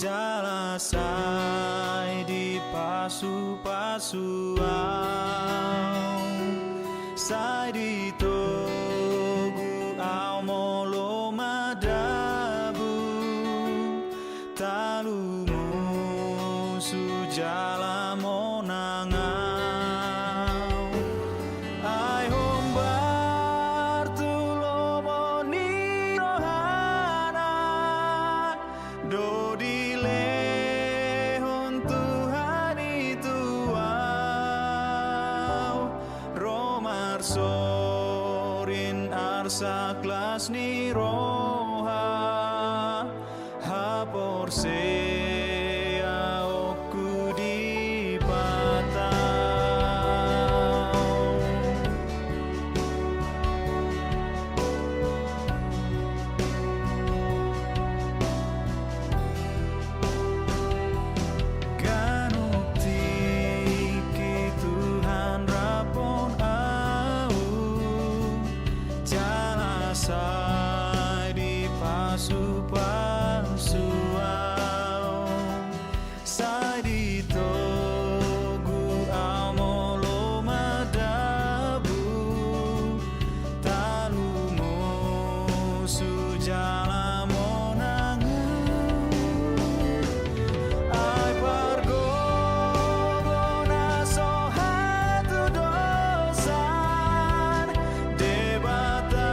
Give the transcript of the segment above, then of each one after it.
Jalasai di pasu-pasuau, sai di togu au molo madabu, talumu sujala monangau, ai hombar tulomo ni rohana, dodile Tuhan itu Romar sorin arsa kelas ni roha hapor sea oku di patau. Sai di pasu-pasuau, sai di togu au molo madabu, talumu sujala monangau, ai pargorona sohatu dosan debata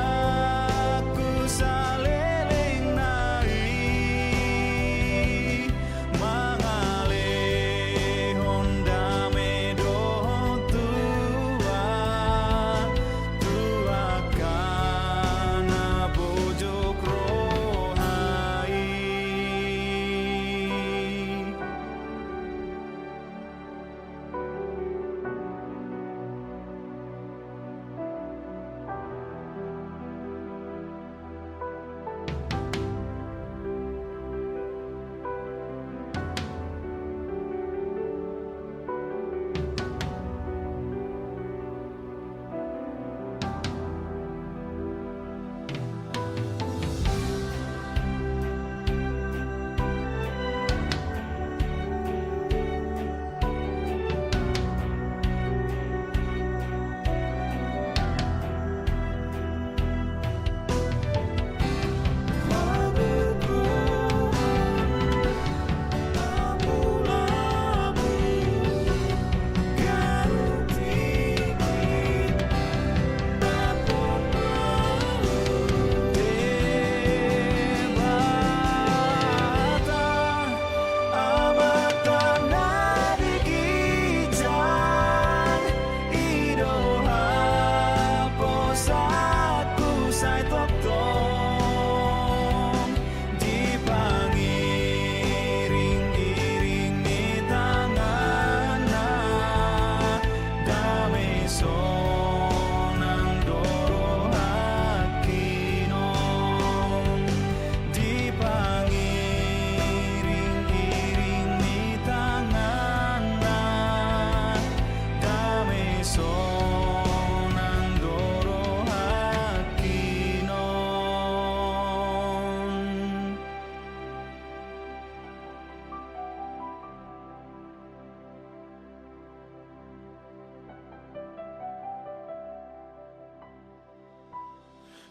saleleng nai mangale honda medo tua kana bojok rohai.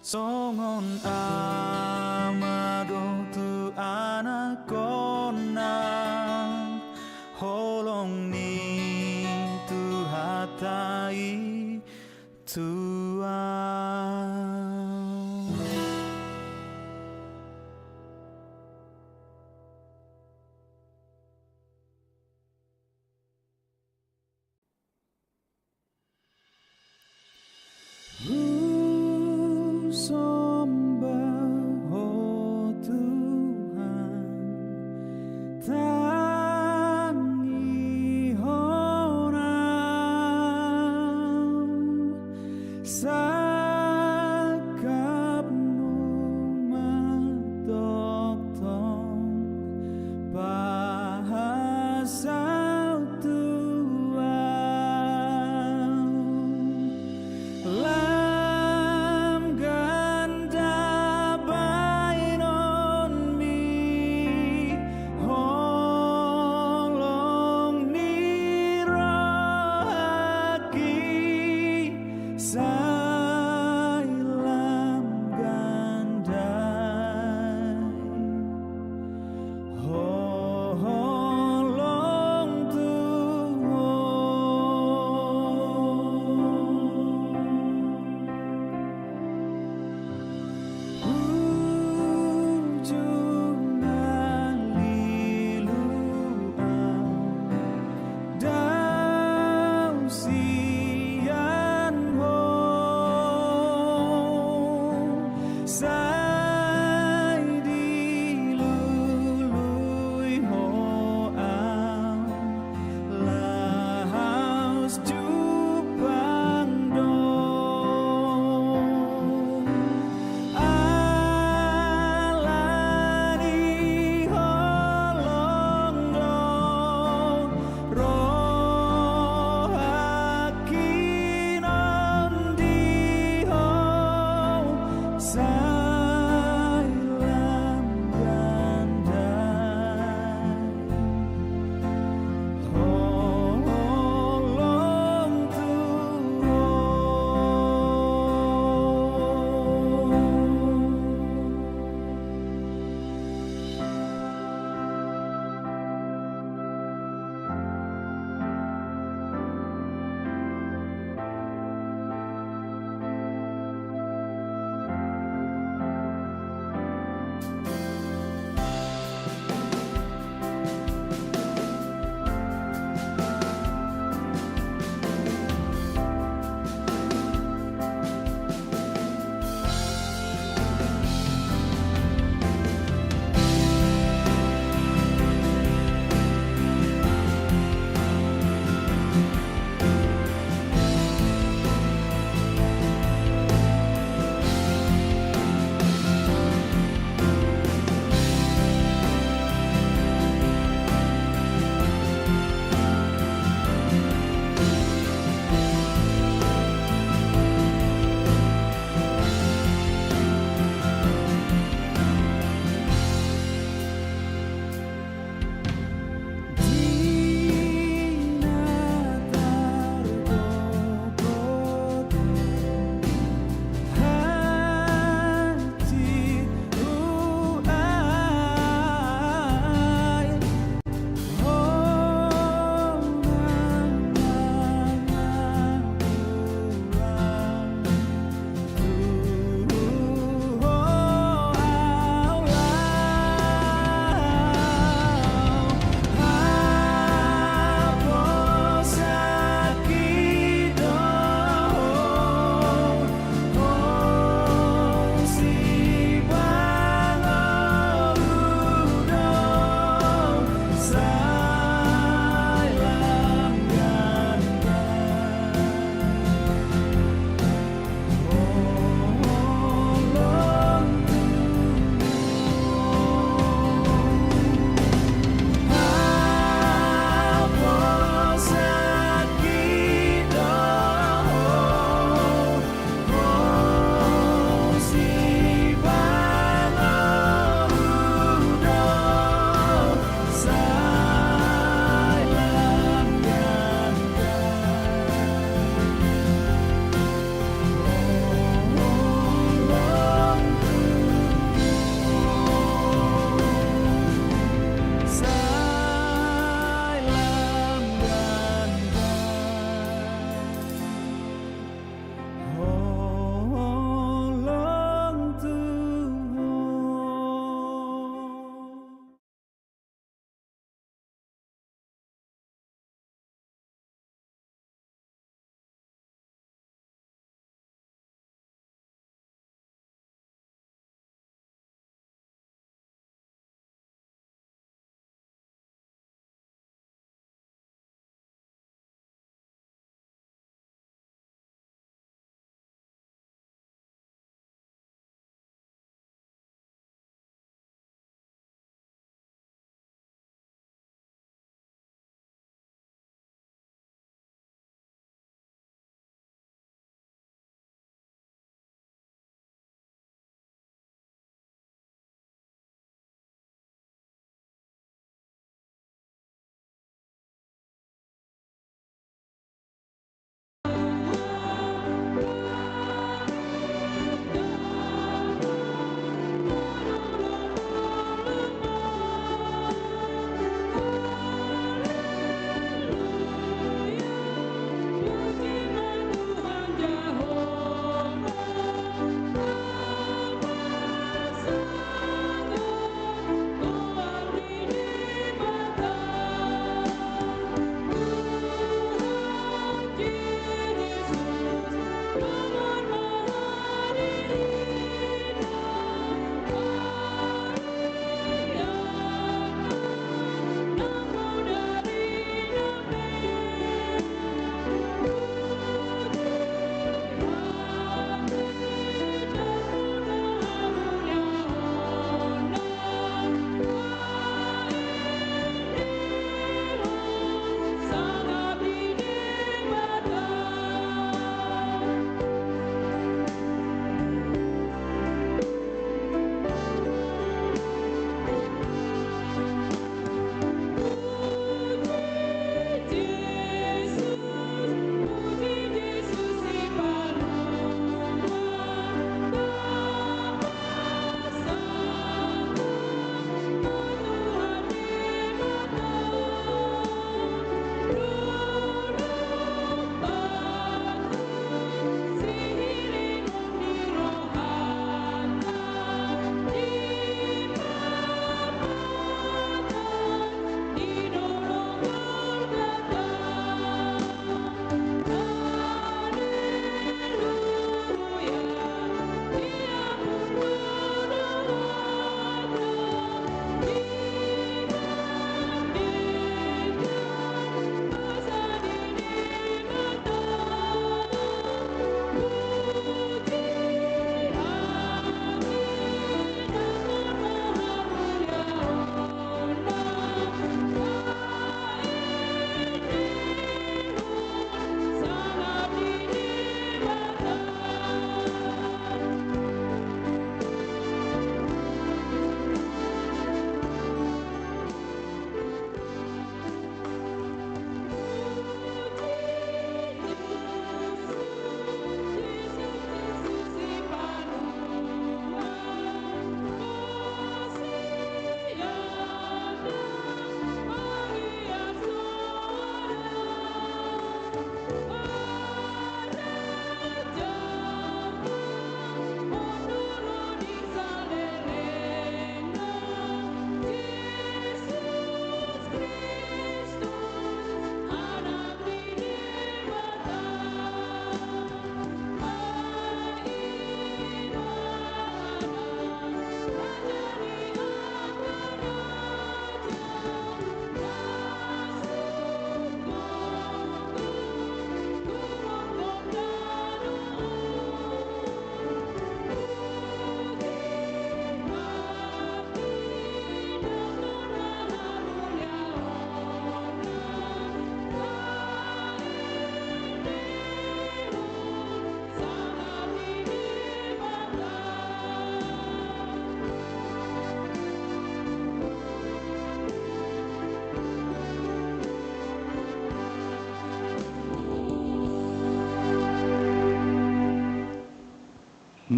Songon amado tu anakonang holong ni tu hatai tuang. Sembah oh Tuhan, tangi honang sakapmu matotong bahasa Tuhan. Ganda bainon mi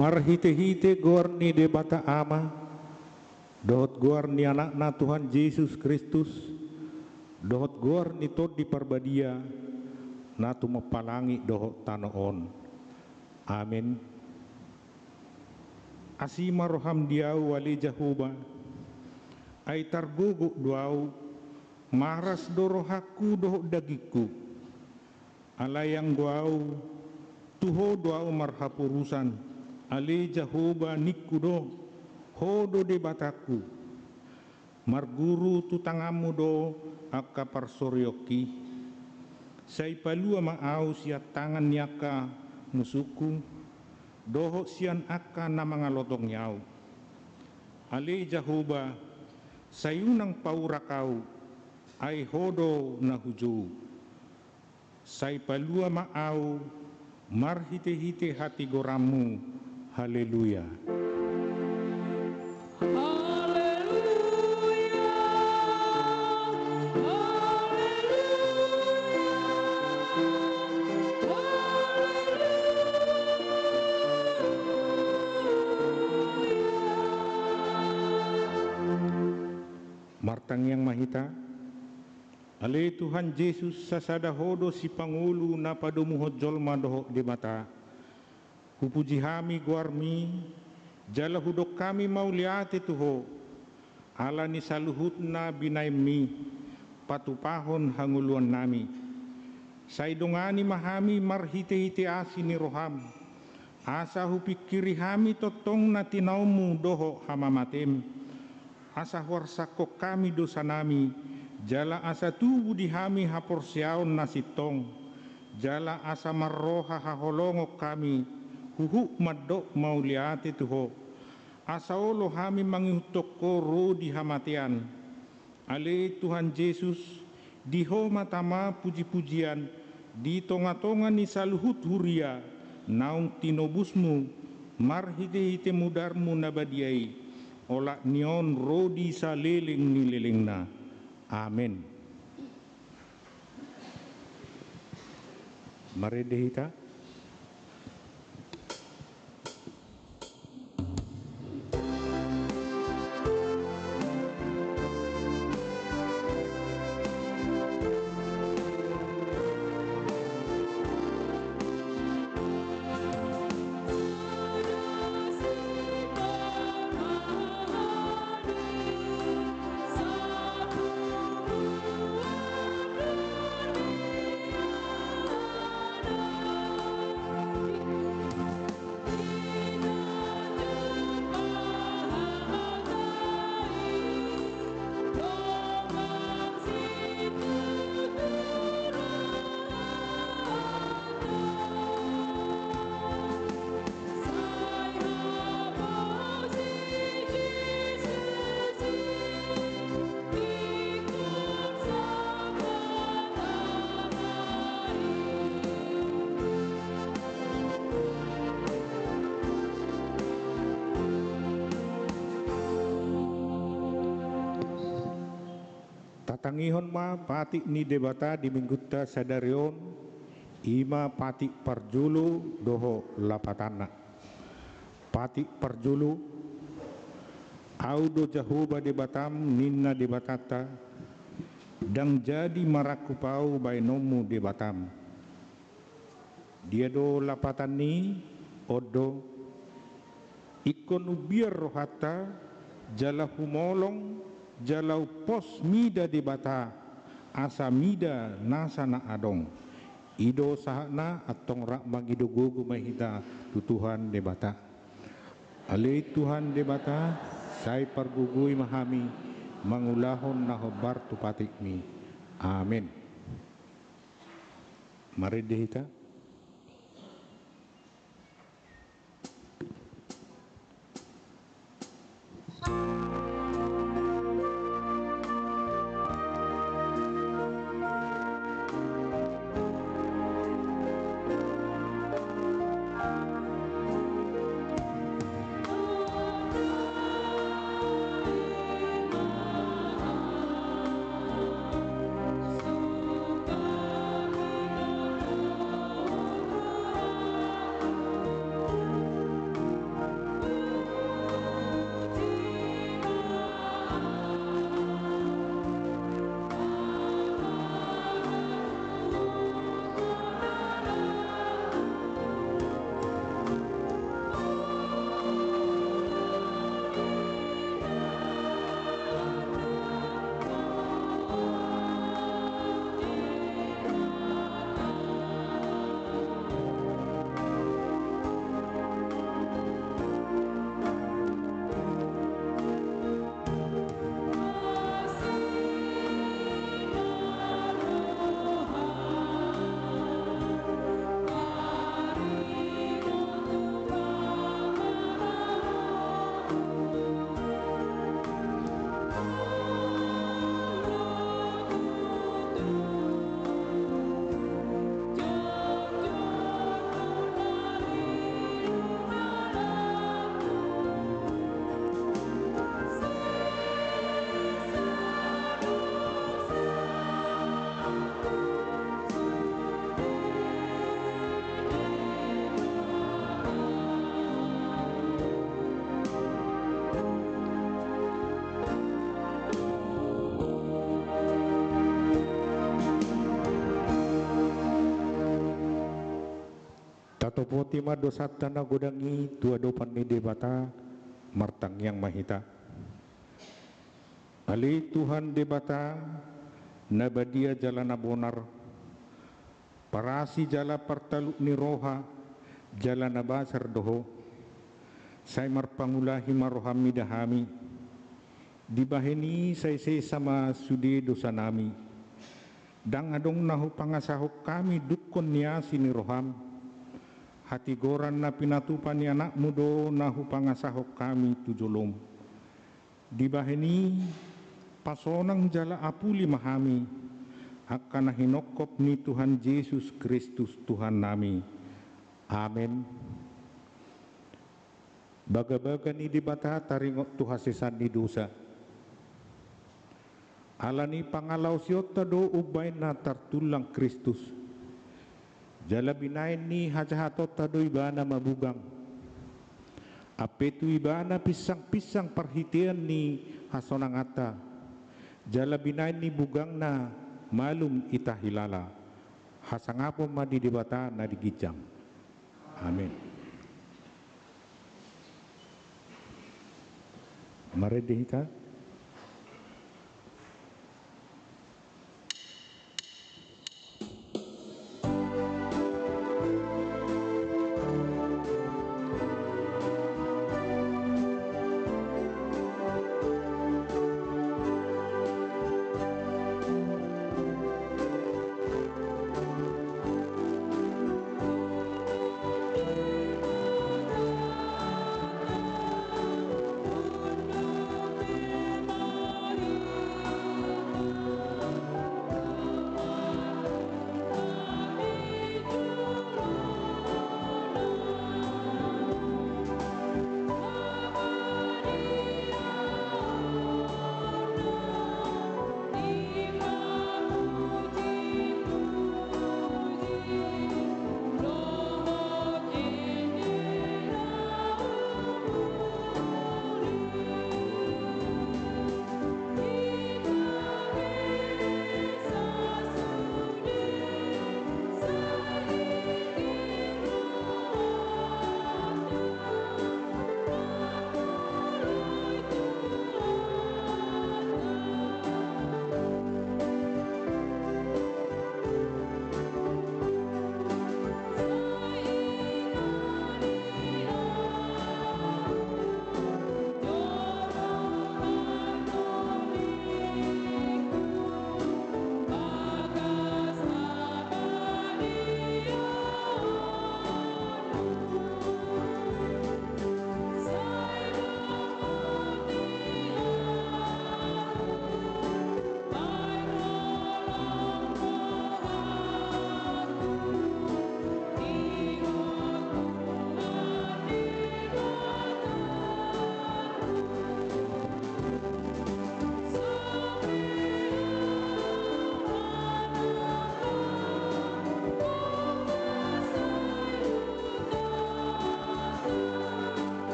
marhite-hite gorni de bata ama, dohot gorni anak-na Tuhan Yesus Kristus, dohot gorni tod di parbadia, na tumapalangi dohot tanoon. Amin. Asima roham diau wali Jahuba, ay targugu duau, maras dorohaku dohot dagiku, alayang guau, tuho duau marhapurusan, ali Jahuba nikudo, hodo de bataku, marguru tutangamu do akka parsoryoki, say palua maau siya tangan nyaka musuku, doho siyan akka na mga lotong yaw. Ali Jahuba, sayunang paurakau, ay hodo na huju, say palua maau, marhite-hite hati goramu, haleluya. Martang yang mahita, ale Tuhan Yesus sasada hodo si Pangulo na padumuhod jolma doho di mata. Hupuji hami guarmi, jala hudok kami mauliate tuho, ala ni saluhut na binaymi, patupahon hanguluan nami. Saidongani mahami marhite-hite asi ni roham, asa hupikiri hami totong na tinaumu doho hamamatem, asa warsako kami dosa nami, jala asa tubu di hami haporsiaon nasitong, jala asa marroha haholongok kami, huhu madok mauliate tuho, asa olo hami mangihutoko ro di hamatian. Ale Tuhan Yesus, diho matama puji-pujian, di tonga-tonga ni saluhut huria, naung tinobusmu, marhite-hite mudarmu nabadiai, olak nion rodi saleling nilelengna. Amin. Mari dihita. Tatangihon ma patik ni debata di minggutta sadarion ima patik parjulu doho lapatana. Patik parjulu audo Jahuba debatam ninna debatata dang jadi marakupau bainomu debatam. Dia do lapatan ni odo ikon ubiar rohata jala humolong jalau pos mida di bata asa mida nasa na adong ido sahana atong rak magido gogo mahita tu Tuhan de bata ale Tuhan de bata sai pargugui mahami mangulahon na hobar tu patikmi. Amin. Mari dihita. Potima dosatana godangi tua dopan ni debata martang yang mahita. Ali Tuhan debata nabadia jalana bonar parasi jala partaluk ni roha jalana basar doho sai marpangulahi marohami dahami dibaheni sai sama sudi dosa nami dang adong nahu pangasahok kami dukon niasi ni roham hati goran na pinatupan ni anak mudo nahu pangasahok kami tujolom dibaheni pasonang jala apuli mahami hakana hinokop ni Tuhan Yesus Kristus Tuhan nami. Amin. Baga-baga ni dibata taringot tuhasesan ni dosa. Alani pangalaw siyota do ubay na tartulang Kristus. Jala binain ni hajahatot tado ibana mabugang. Apetu ibana pisang-pisang perhitian ni hasonangata. Jala binain ni bugang na malum itahilala. Hasangapo madidibata na digijang. Amin. Mari dihita.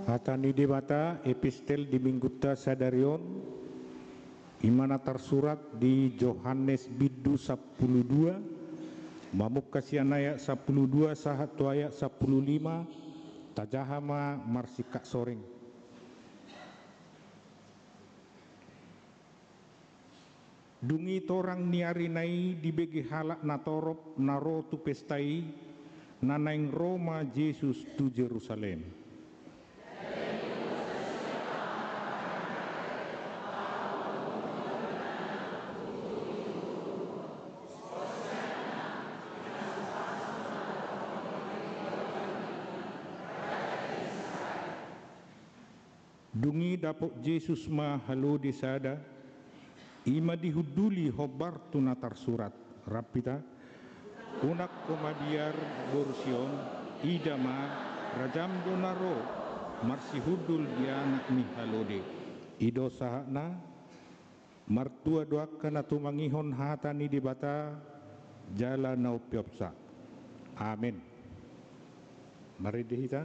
Hatani debata epistel di Minggutta Sadarion imana tersurat di Yohanes Biddu 12 mamuk kasihan ayat 12 sahatu ayat 15 tajahama marsikak soreng dungi torang niari nai dibegi halak natorop naro tu pestai nanaing Roma Yesus tu Jerusalem. Dungi dapok Yesus ma halo di sada ima dihuduli hobar tunatar surat rapita unak komadiar borsion idama rajam donaro marsi hudul dianak ni halode ido sahakna martua doakan atau mangihon hatani dibata jala naupiopsa amin. Mari dihita.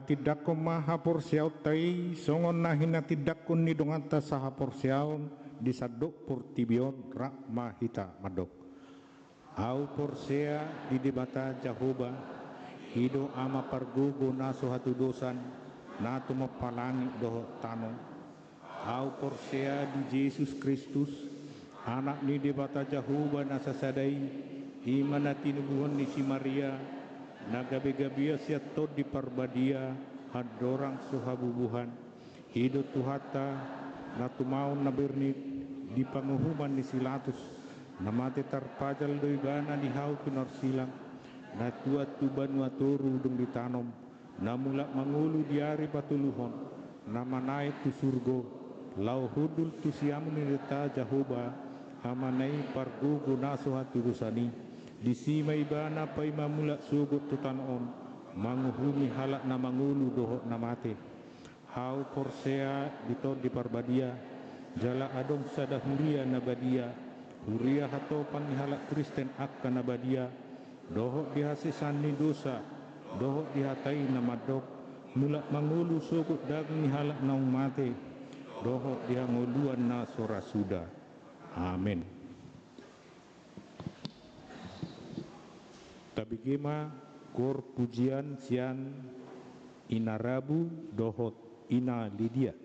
Tidak ko maha porsiaw tay songon nahina tidak ko ni donganta saha porsiaw di sadok portibion rak mahita madok au porsea di debata Jahoba hido ama pargugo na suhatu dosan na tumapalangi doho tano au porsea di Yesus Kristus anak ni debata Jahoba na sasadai imana tinubuhan ni si Maria nagabe-gabia siya to di parbadia hadorang suhabubuhan hidup tuhata na tumaon na bernit di panguhuman ni silatus na mati tarpajal doibana di hau pinarsilang na tuat tuban waturu dung ditanom na mula mangulu diari patuluhon na manai tu surgo lau hudul tu siamu nirita Jahoba hamanai pargugo nasuhatu dosani disimay bana pay mamula sugot tutanon manguhumi halak na mangulu doho na mate hau porsea dito di parbadia jala adong sada huria na badia huria hato panghalak Kristen akka na badia doho dihasisan ni dosa doho dihatai na madok mula mangulu sugot daging halak na mate doho dihanguluan na sorasuda. Amin. Tabigema kor pujian sian ina Rabu dohot ina Lydia.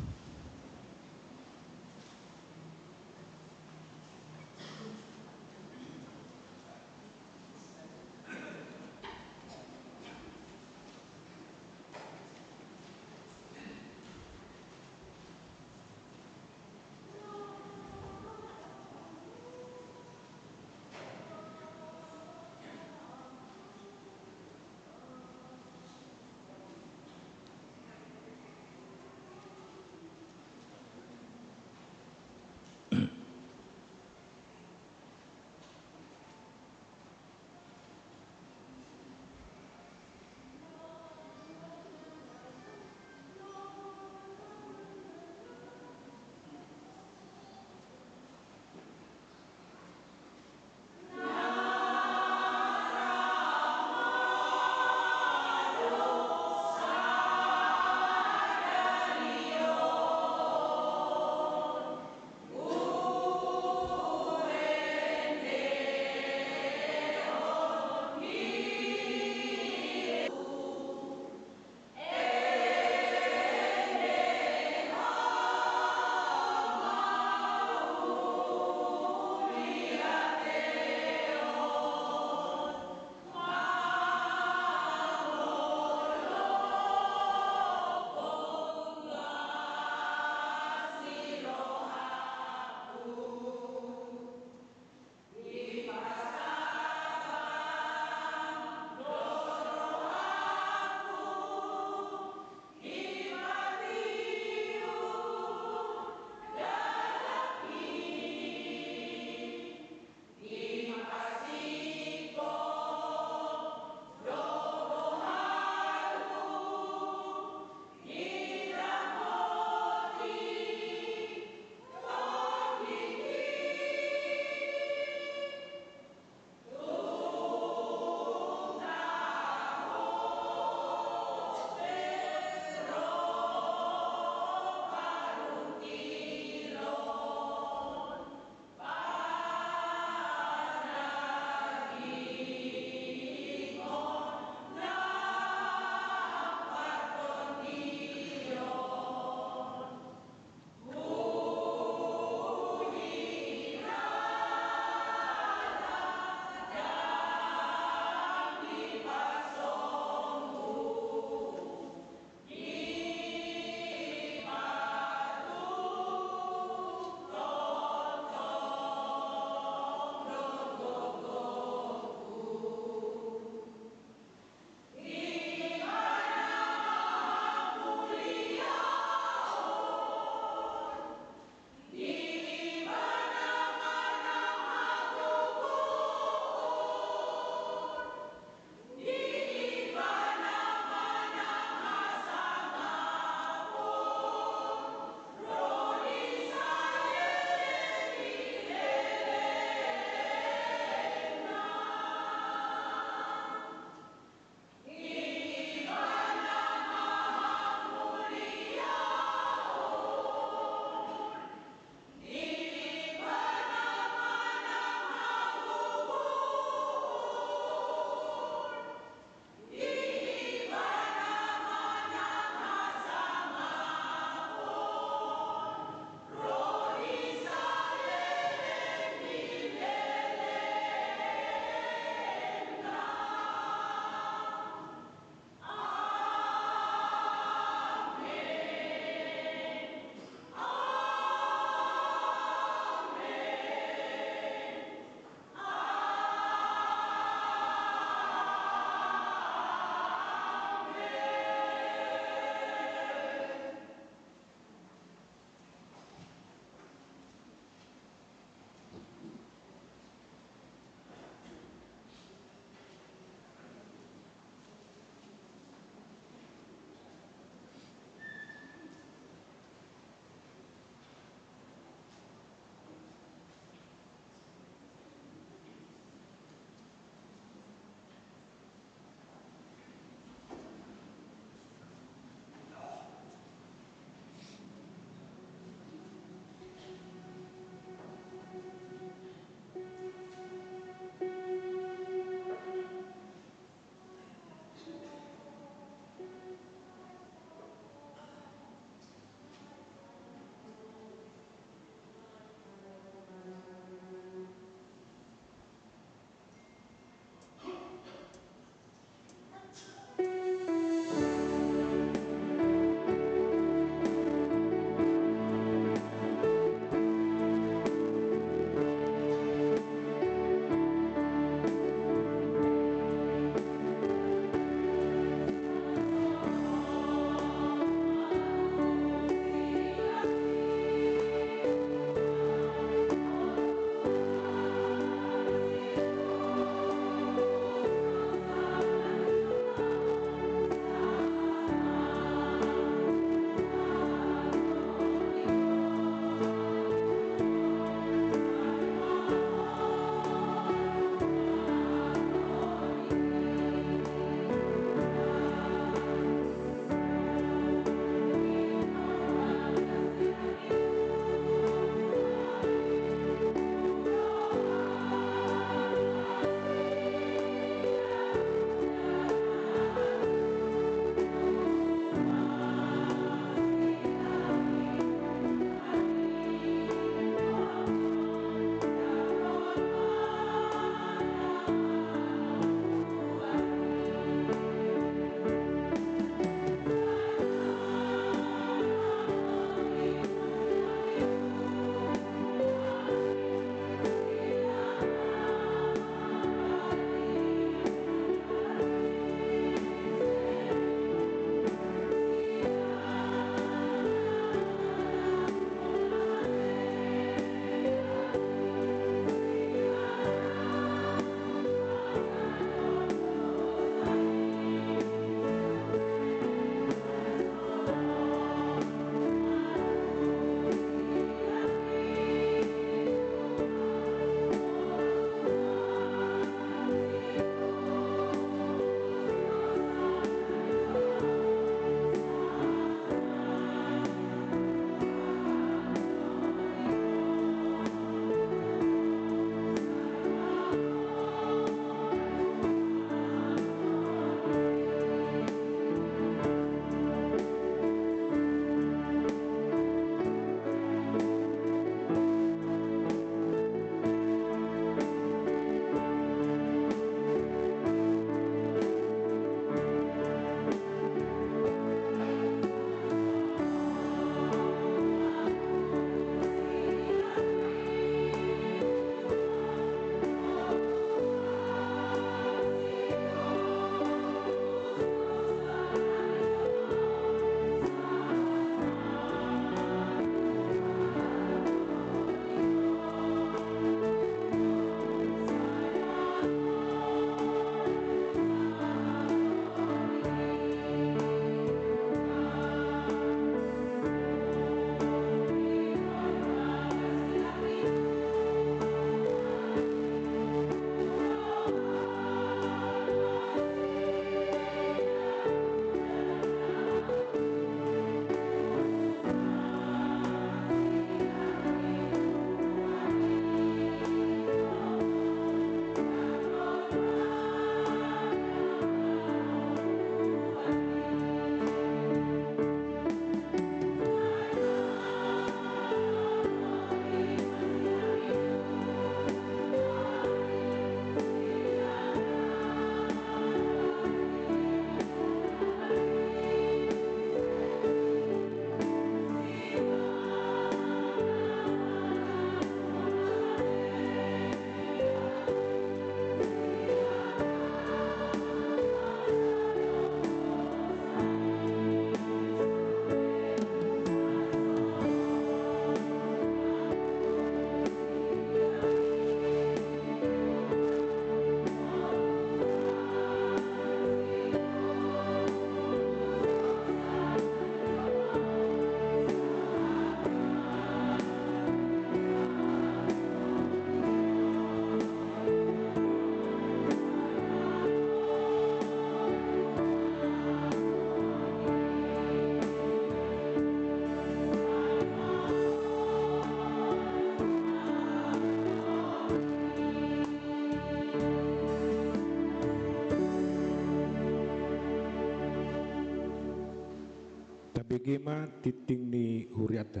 gema titing ni huriata.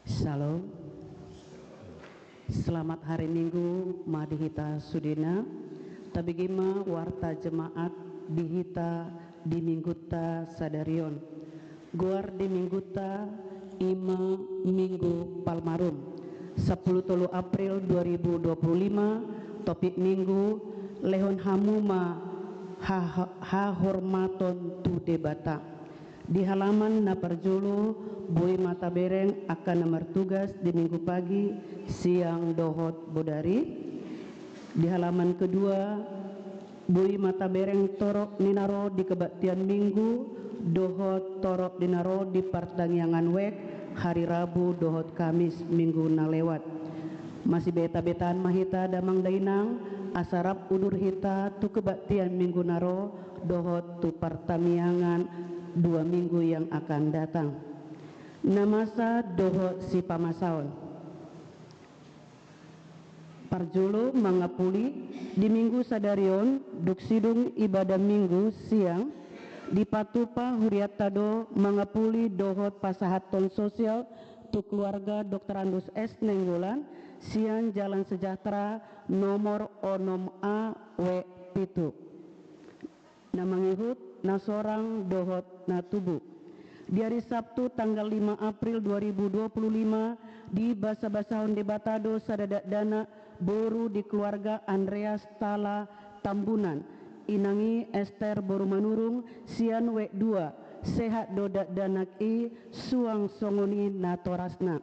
Salam. Selamat hari Minggu Madihita Sudina tabigima warta jemaat dihita di Mingguta Sadarion guar di Mingguta ima Minggu Palmarum 10 April 2025 topik Minggu lehon hamuma ha hormaton tu debata di halaman naparjulu Boy Mata Bereng akan nomor tugas di minggu pagi siang dohot bodari di halaman kedua Boy Mata Bereng torok ninaro di kebaktian minggu dohot torok dinaro di pertangyangan wek hari Rabu dohot Kamis minggu nalewat masih beta-betaan mahita damang dainang asarap udur hita tu kebaktian minggu naro dohot tu pertamiangan 2 minggu yang akan datang namasa dohot si pamasaon parjulu mangapuli di minggu sadarion duk sidung ibadah minggu siang di patupa huriatado mangapuli dohot pasahaton sosial tu keluarga Dr. Andus S. Nenggolan siang Jalan Sejahtera nomor onom A W Pitu namangihut nasorang dohot natubu di hari Sabtu tanggal 5 April 2025 di basa-basahon debatado sadadak dana boru di keluarga Andreas Tala Tambunan inangi Esther Boru Manurung sian wek 2 sehat dodak danak i suang songoni natorasna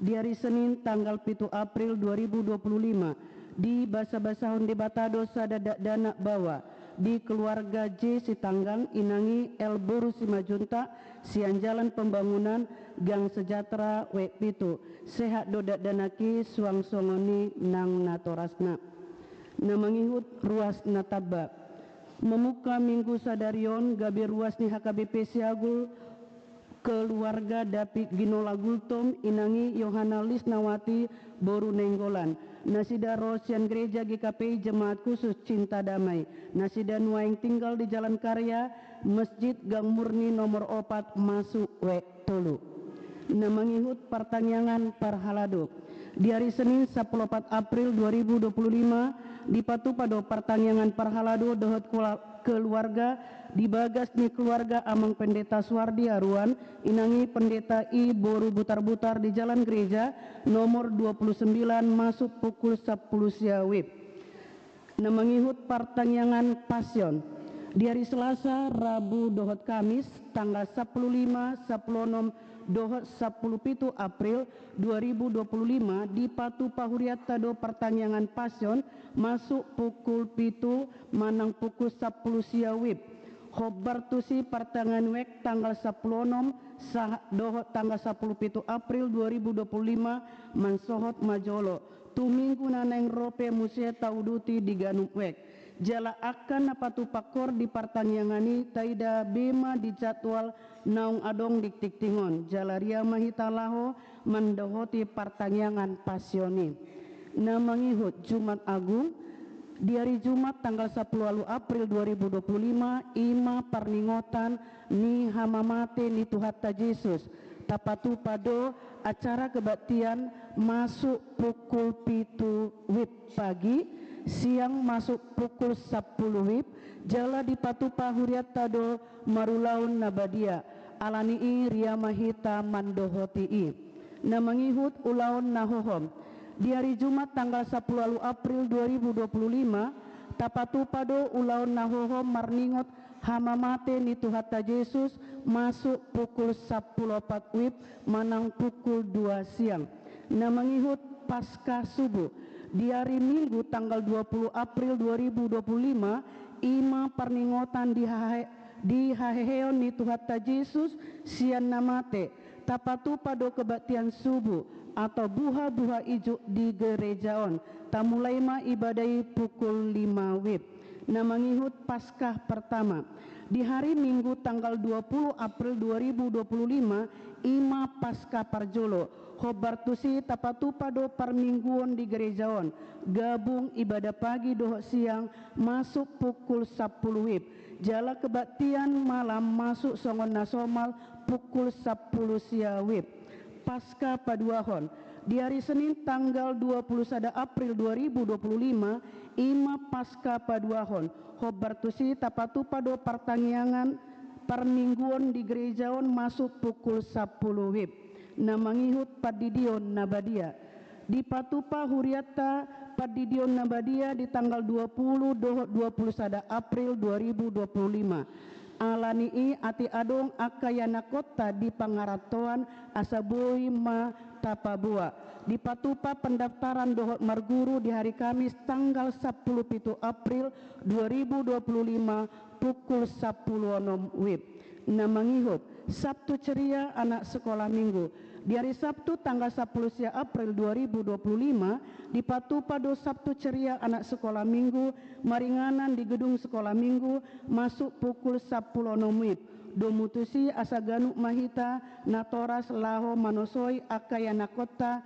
di hari Senin tanggal 7 April 2025 di basa-basahon debatado sadadak danak bawa di keluarga J Sitanggang inangi El Boru Simajunta sian Jalan Pembangunan Gang Sejahtera wek pitu sehat dodak danaki suang songoni nang natorasna namangihut ruas nataba memuka minggu sadarion gabi ruas ni HKBP Siagul keluarga David Ginola Gultom inangi Yohana Lisnawati Boru Nenggolan Nasida Rosian Gereja GKPI Jemaat Khusus Cinta Damai Nasida Nuaing tinggal di Jalan Karya Masjid Gang Murni nomor 4 masuk wek tolu namangihut pertanyaan parhalado di hari Senin 14 April 2025 di Patupado pertanyaan parhalado dohot keluarga di bagas ni keluarga Amang Pendeta Suwardi Aruan inangi Pendeta I Boru Butar-Butar di Jalan Gereja nomor 29 masuk pukul 10 siawib namangihut pertanyaan pasion di hari Selasa Rabu dohot Kamis tanggal 15 dohot 17 April 2025 di Patu Pahuriatado pertanyaan pasion masuk pukul 7 manang pukul 10 siawib khobar tusi pertengahan wek tanggal 10 dohot tanggal 17 April 2025 mansohot majolo tu minggu naneng rope musia tauduti di ganuk wek jala akan napatu pakor di pertanyangani taida bema di jadwal naung adong dik tingon jala ria mahitalaho mendohoti pertanyaan pasioni namangihut Jumat Agung di hari Jumat tanggal 10 April 2025 ima perningotan ni hamamate ni Tuhatta Yesus tapatu pado acara kebaktian masuk pukul 7 wib pagi siang masuk pukul 10 wib jala di Patupa Huriatado Marulaun Nabadia alani ria mahita mandohoti i namangihut ulaun nahohom di hari Jumat tanggal 10 April 2025 tapatu pado ulaun nahohom marningot hamamate ni Tuhatta Yesus masuk pukul 10.4 wib manang pukul 2 siang namangihut pasca subuh di hari Minggu tanggal 20 April 2025 ima perningotan di haheheon ni Tuhatta Yesus sian namate tapatu pado kebaktian subuh atau buha-buha ijuk di gerejaon tamulai ma ibadai pukul 5 wib namangihut Paskah pertama di hari Minggu tanggal 20 April 2025 ima pasca parjolo hobartusi tapatu pado parmingguon di gerejaon gabung ibadah pagi doho siang masuk pukul 10 WIB jala kebaktian malam masuk songon nasomal pukul 10 sia WIB pasca paduahon di hari Senin tanggal 21 April 2025 ima pasca paduahon hobartusi tapatu pado pertanggiangan parmingguon di gerejaon masuk pukul 10 WIB namangihut padidion nabadia di patupa huriata padidion nabadia di tanggal 20 doho 21 April 2025 alani ati adong akayana kota di pangaratoan asaboi ma tapabua di patupa pendaftaran dohot marguru di hari Kamis tanggal 17 April 2025 pukul 10 WIB namangihut Sabtu ceria anak sekolah minggu di hari Sabtu tanggal 10 April 2025 di patupa do Sabtu ceria anak sekolah minggu maringanan di gedung sekolah minggu masuk pukul 10 WIB domutusi asaganu mahita natoras laho manosoi akayana kota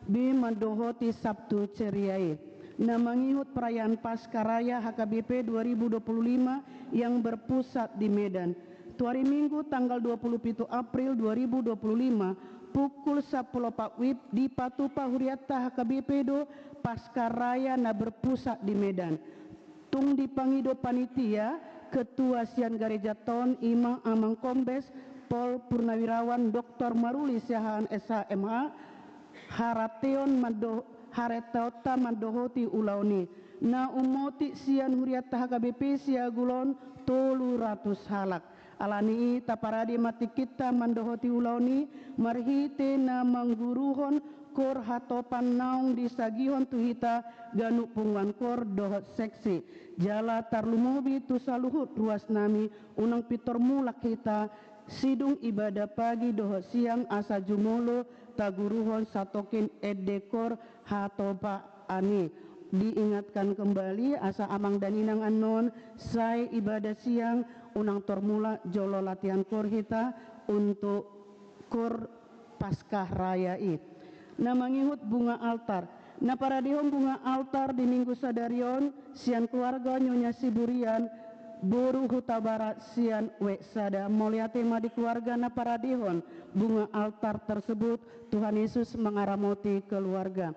bi mandohoti Sabtu ceriai namangihut perayaan Pascaraya HKBP 2025 yang berpusat di Medan. Hari Minggu tanggal 27 April 2025 pukul 10.04 WIB di Patupa Huriata HKBP do Pascaraya na berpusat di Medan. Tung dipangido panitia Ketua Sian Gereja Ton Imam Amang Kombes Pol Purnawirawan Dr. Maruli Siahaan SHMH Harateon Haretota Mandohoti Ulauni na umoti Sian Huriata HKBP Siagulon 300 halak alani taparadi mati kita mandohoti ulauni marhite na mangguruhon kor hatopan naung disagihon tuhita ganu pungwan kor dohot seksi jala tarlumobi tu saluhut ruas nami unang pitor mulak kita sidung ibadah pagi dohot siang asa jumolo taguruhon satokin edekor hatopa ani diingatkan kembali asa amang daninang anon sai ibadah siang unang tormula jolo latihan kor kita untuk kor Paskah Raya it. Namangihut bunga altar. Na paradihon bunga altar di Minggu Sadarion sian keluarga Nyonya Siburian Boru Huta Barat sian Weksada mulia tema di keluarga na paradihon bunga altar tersebut Tuhan Yesus mengaramoti keluarga.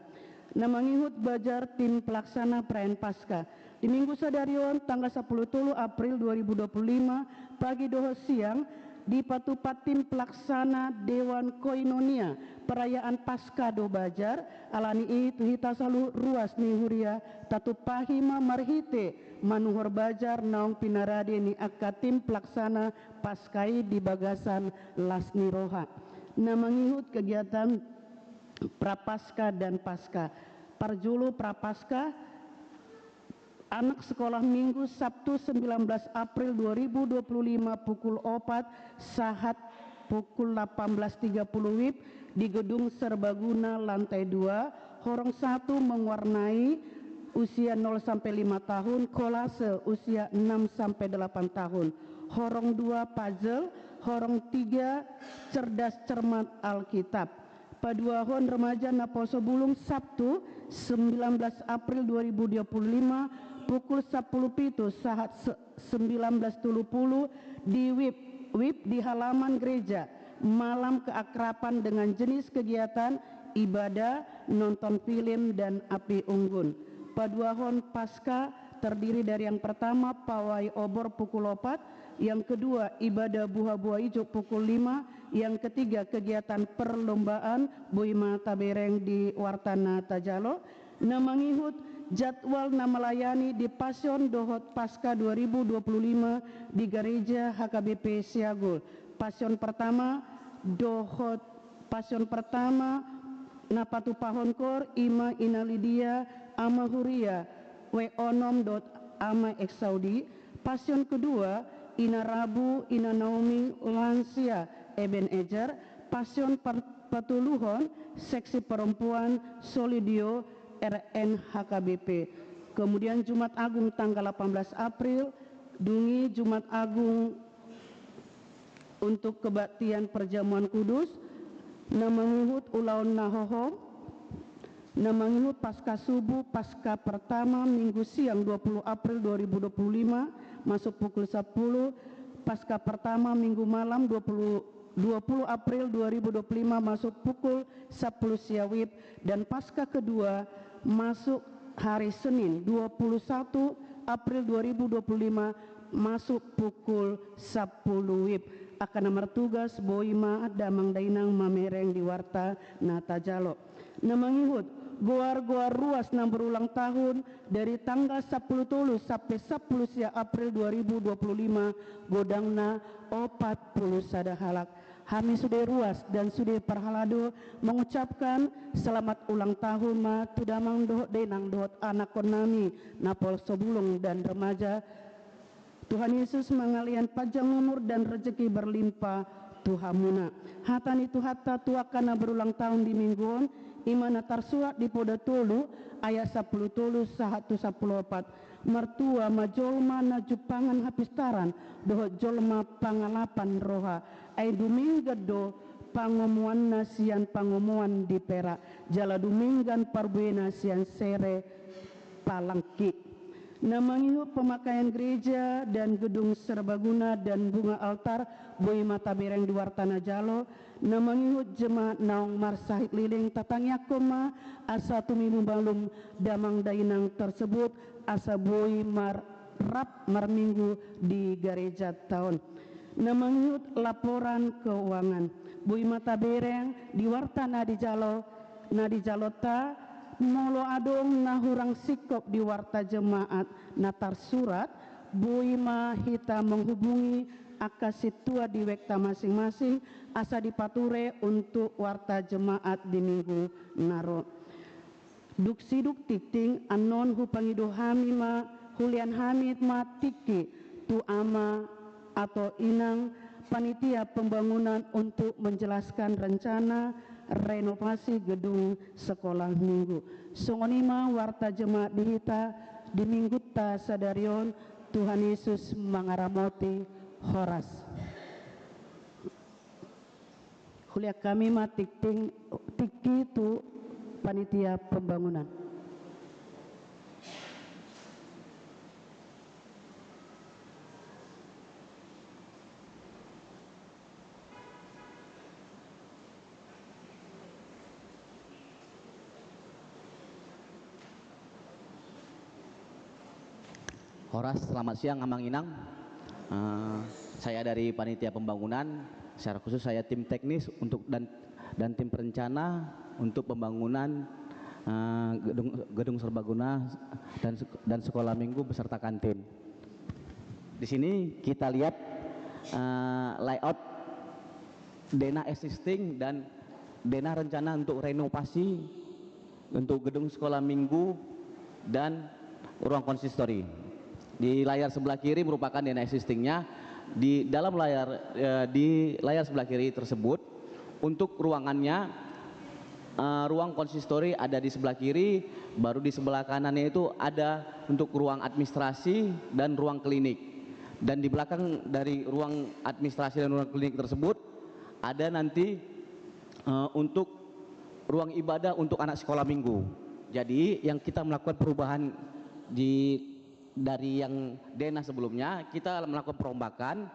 Namangihut bajar tim pelaksana perayaan Paskah di Minggu Sadarion tanggal 10 April 2025 pagi doho siang di Patupa tim pelaksana Dewan Koinonia perayaan Paskah do bajar alani itu hita salu ruas ni huria tatu pahima marhite manuhor bajar naung pinarade ni akka tim pelaksana Paskai di Bagasan Lasni Roha. Namangihut kegiatan Prapaskah dan Paskah Parjulu Prapaskah anak sekolah minggu Sabtu 19 April 2025 pukul 4 sahat pukul 18.30 WIB di gedung Serbaguna lantai 2 horong 1 mewarnai usia 0 sampai 5 tahun kolase usia 6 sampai 8 tahun horong 2 puzzle horong 3 cerdas cermat Alkitab paduahon remaja Naposo Bulung Sabtu 19 April 2025 pukul 10.07 saat 19.30 di WIB di halaman gereja malam keakraban dengan jenis kegiatan ibadah, nonton film dan api unggun. Paduahon Pasca terdiri dari yang pertama pawai obor pukul 4, yang kedua ibadah buah-buah hijau pukul 5, yang ketiga kegiatan perlombaan Buima Tabereng di Wartana Tajalo. Namangihut jadwal melayani di Pasion Dohot Pasca 2025 di Gereja HKBP Siagul. Pasion pertama Dohot Pasion pertama Napatu Pahonkor Ima Inalidia Ama Huria We Onom dot Ama Eksaudi. Pasion kedua Ina Rabu Ina Naomi Lansia Eben Ejar. Pasion Patuluhon Seksi Perempuan Solidio RN HKBP. Kemudian Jumat Agung tanggal 18 April Dungi Jumat Agung untuk kebaktian perjamuan kudus, namangihut ulaun nahoho, namangihut pasca subuh pasca pertama minggu siang 20 April 2025 masuk pukul 10, pasca pertama minggu malam 20 April 2025 masuk pukul 10 siawib, dan pasca kedua masuk hari Senin 21 April 2025 masuk pukul 10 WIB. Akan nomor tugas Boima Damang Dainang Mamereng di Warta Nata Jalo. Namangihut goar-goar ruas yang berulang tahun dari tanggal 10 Tulus sampai 10 Sia April 2025 godangna 40 sadahalak. Kami sudah ruas dan sudah perhalado mengucapkan selamat ulang tahun ma tudamang dohot denang dohot anak konami napol sobulung dan remaja. Tuhan Yesus mengalian panjang umur dan rezeki berlimpah Tuhamuna. Hatani tu hatta tuakana berulang tahun di mingguan imana tarsuat di poda tolu ayat 10 tolu 114 mertua majolma na jupangan hapistaran dohot jolma pangalapan roha ay dumingga do pangomuan nasian pangomuan di Perak jala duminggan parbuena sian sere palangki. Namangihut pemakaian gereja dan gedung serbaguna dan bunga altar Boi Mata Bereng di Wartana Jalo. Namangihut jemaat naung marsahit liling tatangya koma asa tumimu balum damang dainang tersebut asa boi rap marminggu di gereja tahun. Namangihut laporan keuangan Boi Mata Bereng di Wartana di Jalo Nadi Jalota molo adong nahurang sikop di warta jemaat natar surat Boima hita menghubungi akasitua di wekta masing-masing asa dipature untuk warta jemaat di minggu naro. Duksiduk titing anon hupangido hamima hulian hamid ma tiki tu ama atau inang panitia pembangunan untuk menjelaskan rencana renovasi gedung sekolah minggu. Songonima warta jemaat dihita di minggu ta sadarion Tuhan Yesus mangaramoti horas. Kuliah kami matik tiki tu panitia pembangunan. Horas, selamat siang Amang Inang. Saya dari panitia pembangunan, secara khusus saya tim teknis untuk dan tim perencana untuk pembangunan gedung serbaguna dan sekolah minggu beserta kantin. Di sini kita lihat layout dana existing dan dana rencana untuk renovasi untuk gedung sekolah minggu dan ruang konsistori. Di layar sebelah kiri merupakan dana existingnya. Di dalam di layar sebelah kiri tersebut untuk ruangannya, ruang konsistori ada di sebelah kiri, baru di sebelah kanannya itu ada untuk ruang administrasi dan ruang klinik. Dan di belakang dari ruang administrasi dan ruang klinik tersebut ada nanti untuk ruang ibadah untuk anak sekolah minggu. Jadi yang kita melakukan perubahan dari yang dana sebelumnya, kita melakukan perombakan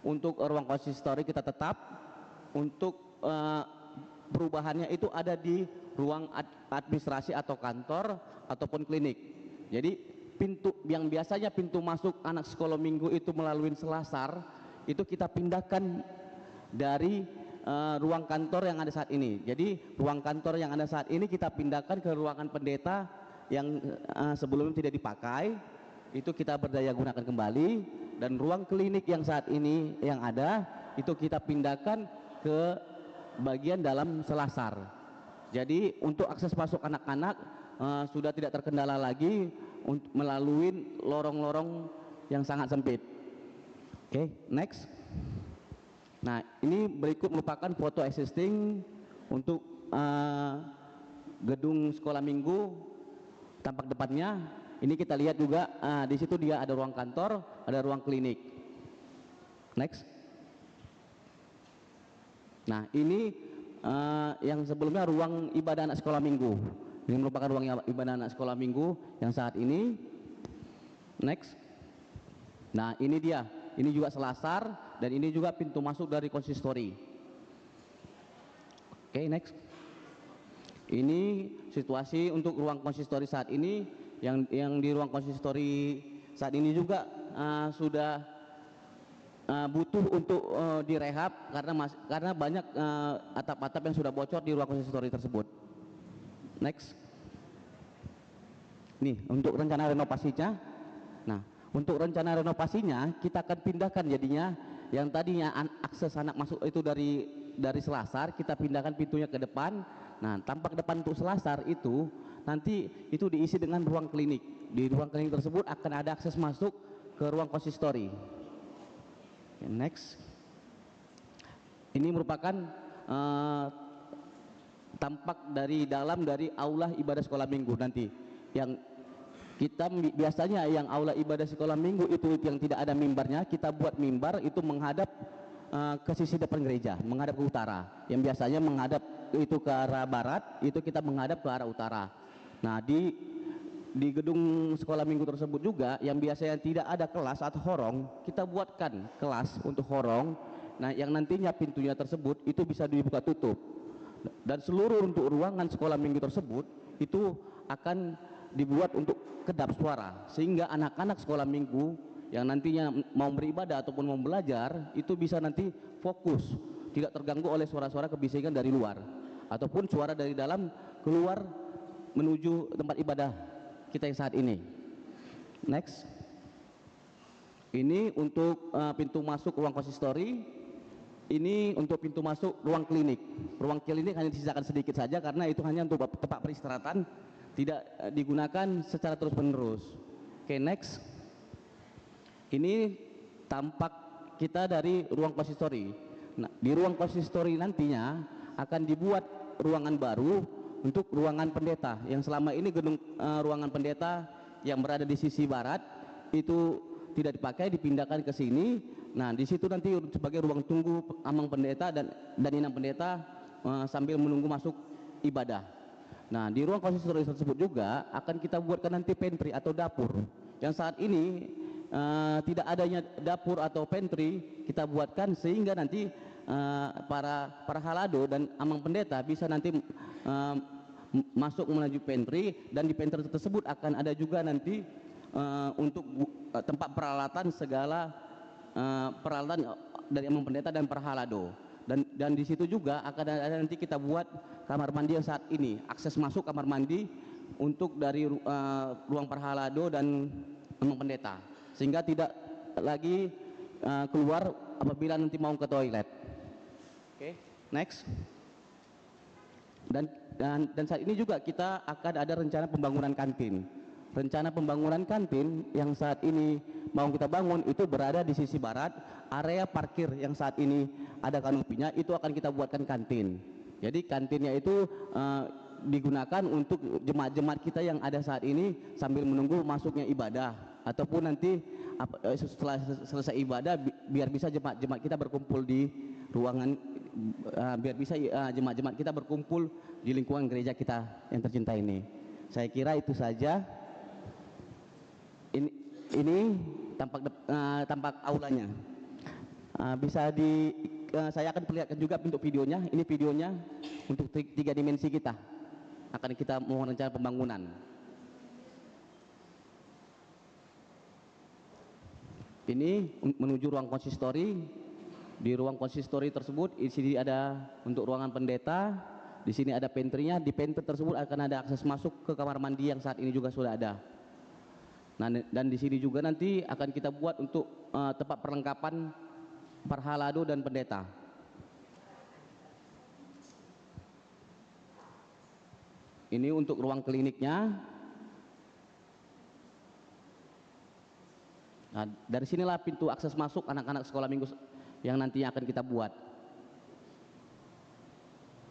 untuk ruang konsistori kita tetap untuk perubahannya itu ada di ruang administrasi atau kantor ataupun klinik. Jadi pintu yang biasanya pintu masuk anak sekolah minggu itu melalui selasar itu kita pindahkan dari ruang kantor yang ada saat ini. Jadi ruang kantor yang ada saat ini kita pindahkan ke ruangan pendeta yang sebelumnya tidak dipakai, itu kita berdaya gunakan kembali, dan ruang klinik yang saat ini yang ada itu kita pindahkan ke bagian dalam selasar. Jadi untuk akses masuk anak-anak sudah tidak terkendala lagi melalui lorong-lorong yang sangat sempit. Oke, next. Nah, ini berikut merupakan foto existing untuk gedung sekolah minggu tampak depannya. Ini kita lihat juga di situ dia ada ruang kantor, ada ruang klinik. Next. Nah, ini yang sebelumnya ruang ibadah anak sekolah minggu. Ini merupakan ruang ibadah anak sekolah minggu yang saat ini. Next. Nah, ini dia. Ini juga selasar dan ini juga pintu masuk dari konsistori. Oke, next. Ini situasi untuk ruang konsistori saat ini. Yang di ruang konsistori saat ini juga sudah butuh untuk direhab karena banyak atap-atap yang sudah bocor di ruang konsistori tersebut. Next. Nih, untuk rencana renovasinya. Nah, untuk rencana renovasinya kita akan pindahkan jadinya yang tadinya akses anak masuk itu dari selasar, kita pindahkan pintunya ke depan. Nah, tampak depan untuk selasar itu nanti itu diisi dengan ruang klinik. Di ruang klinik tersebut akan ada akses masuk ke ruang konsistori. Next. Ini merupakan tampak dari dalam dari aula ibadah sekolah minggu nanti. Yang kita biasanya yang aula ibadah sekolah minggu itu yang tidak ada mimbarnya, kita buat mimbar itu menghadap ke sisi depan gereja, menghadap ke utara. Yang biasanya menghadap itu ke arah barat, itu kita menghadap ke arah utara. Nah, di gedung sekolah minggu tersebut juga yang biasanya tidak ada kelas atau horong, kita buatkan kelas untuk horong. Nah, yang nantinya pintunya tersebut itu bisa dibuka tutup. Dan seluruh untuk ruangan sekolah minggu tersebut itu akan dibuat untuk kedap suara, sehingga anak-anak sekolah minggu yang nantinya mau beribadah ataupun mau belajar itu bisa nanti fokus, tidak terganggu oleh suara-suara kebisingan dari luar ataupun suara dari dalam keluar menuju tempat ibadah kita yang saat ini. Next. Ini untuk pintu masuk ruang konsistori. Ini untuk pintu masuk ruang klinik. Ruang klinik hanya disisakan sedikit saja karena itu hanya untuk tempat peristirahatan, tidak digunakan secara terus-menerus. Oke, next. Ini tampak kita dari ruang konsistori. Nah, di ruang konsistori nantinya akan dibuat ruangan baru untuk ruangan pendeta yang selama ini gedung ruangan pendeta yang berada di sisi barat itu tidak dipakai, dipindahkan ke sini. Nah, di situ nanti sebagai ruang tunggu amang pendeta dan inang pendeta sambil menunggu masuk ibadah. Nah, di ruang konsistori tersebut juga akan kita buatkan nanti pantry atau dapur. Yang saat ini tidak adanya dapur atau pantry kita buatkan sehingga nanti para halado dan amang pendeta bisa nanti masuk menuju pantry, dan di pantry tersebut akan ada juga nanti untuk tempat peralatan segala peralatan dari amang pendeta dan para halado, dan di situ juga akan ada nanti kita buat kamar mandi yang saat ini akses masuk kamar mandi untuk dari ruang para halado dan amang pendeta, sehingga tidak lagi keluar apabila nanti mau ke toilet. Oke, next. Dan saat ini juga kita akan ada rencana pembangunan kantin. Rencana pembangunan kantin yang saat ini mau kita bangun itu berada di sisi barat. Area parkir yang saat ini ada kanopinya itu akan kita buatkan kantin. Jadi kantinnya itu digunakan untuk jemaat-jemaat kita yang ada saat ini sambil menunggu masuknya ibadah, ataupun nanti setelah selesai ibadah biar bisa jemaat-jemaat kita berkumpul di ruangan, biar bisa jemaat-jemaat kita berkumpul di lingkungan gereja kita yang tercinta ini. Saya kira itu saja. Ini tampak aulanya. Saya akan perlihatkan juga bentuk videonya. Ini videonya untuk 3 dimensi kita. Akan kita mau rencana pembangunan. Ini menuju ruang konsistori. Di ruang konsistori tersebut di sini ada untuk ruangan pendeta, di sini ada pantry-nya. Di pantry tersebut akan ada akses masuk ke kamar mandi yang saat ini juga sudah ada. Nah, dan di sini juga nanti akan kita buat untuk tempat perlengkapan parhalado dan pendeta. Ini untuk ruang kliniknya. Nah, dari sinilah pintu akses masuk anak-anak sekolah minggu yang nantinya akan kita buat.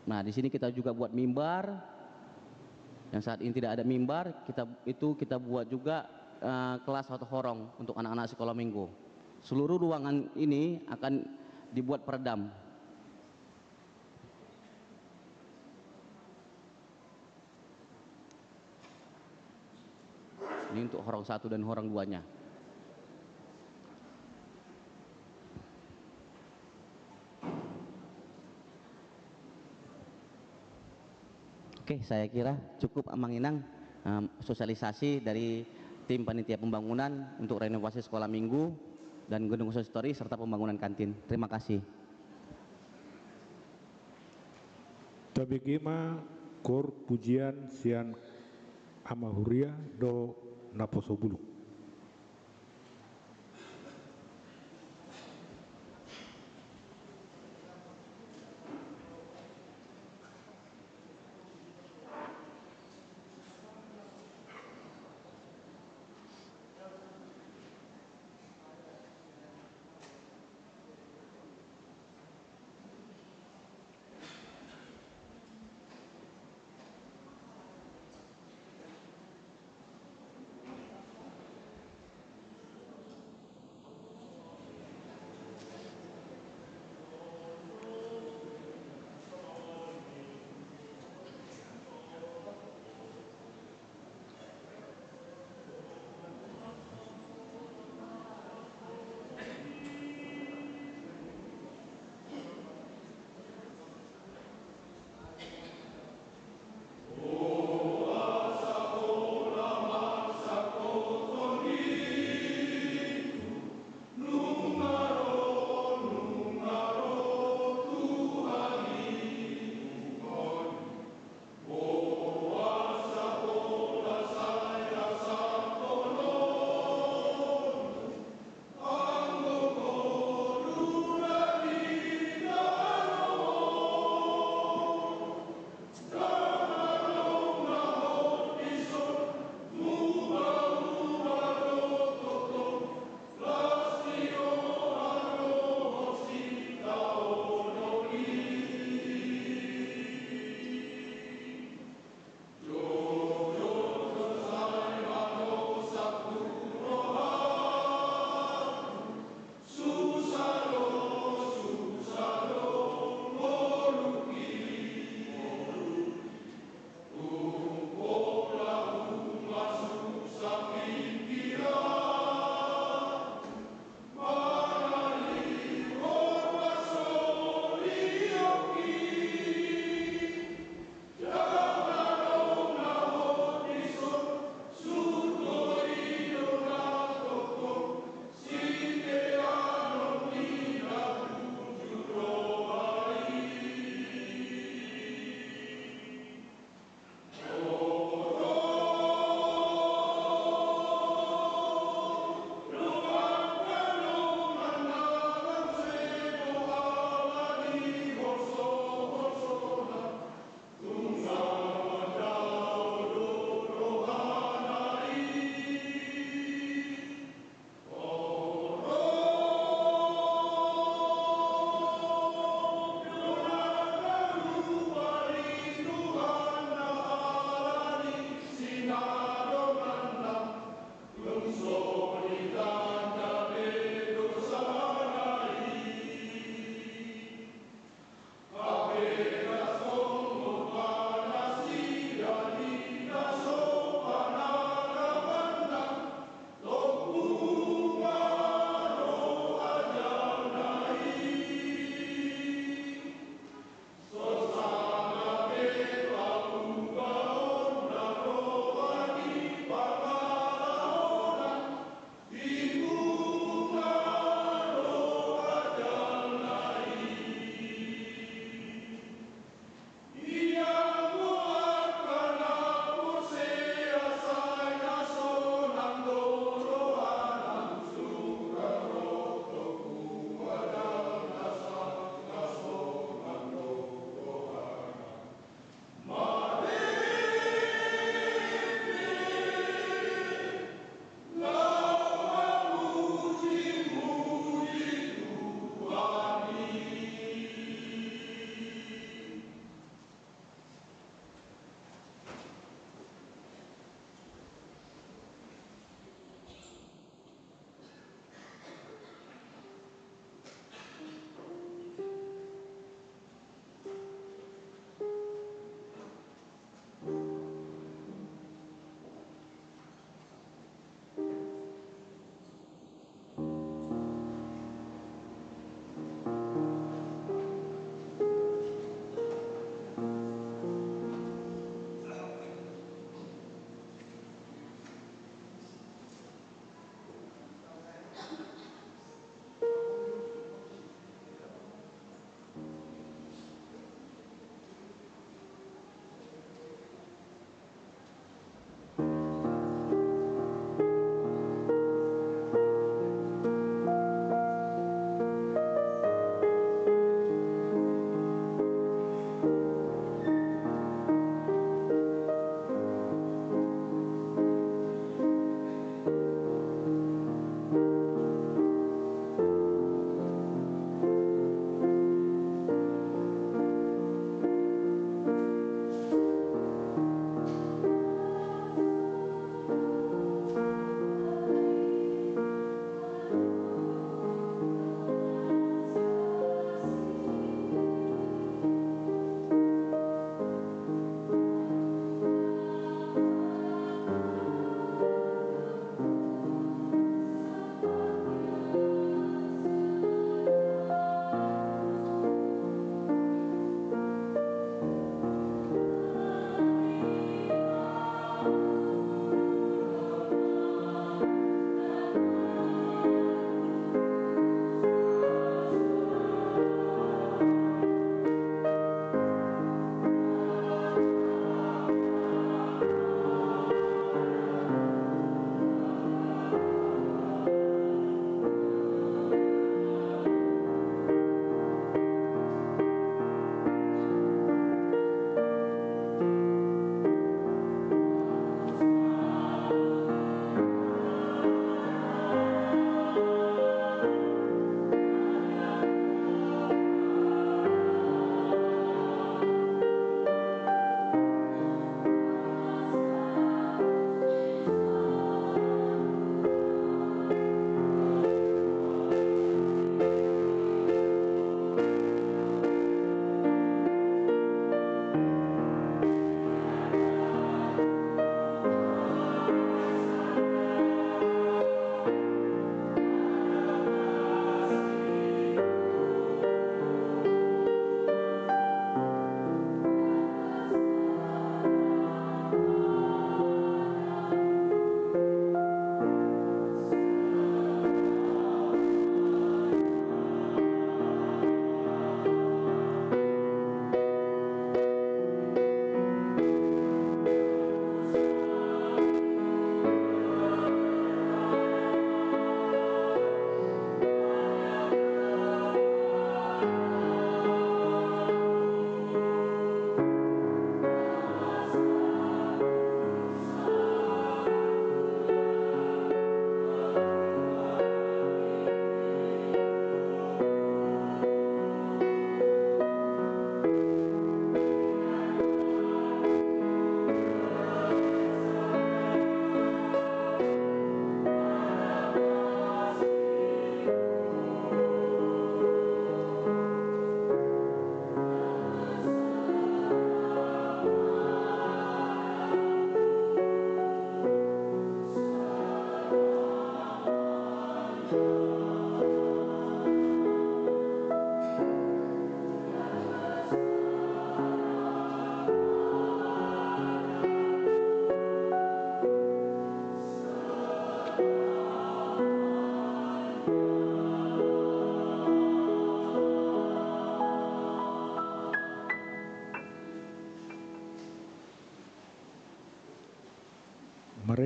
Nah, di sini kita juga buat mimbar. Yang saat ini tidak ada mimbar, kita buat juga kelas atau horong untuk anak-anak sekolah minggu. Seluruh ruangan ini akan dibuat peredam. Ini untuk horong 1 dan horong 2-nya. Oke, saya kira cukup Amang Inang sosialisasi dari tim panitia pembangunan untuk renovasi sekolah minggu dan gedung khusus histori serta pembangunan kantin. Terima kasih. Tabegema kor pujian sian amahuria do naposobulu.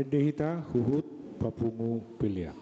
Pendehita Huhut Papungu Pilia.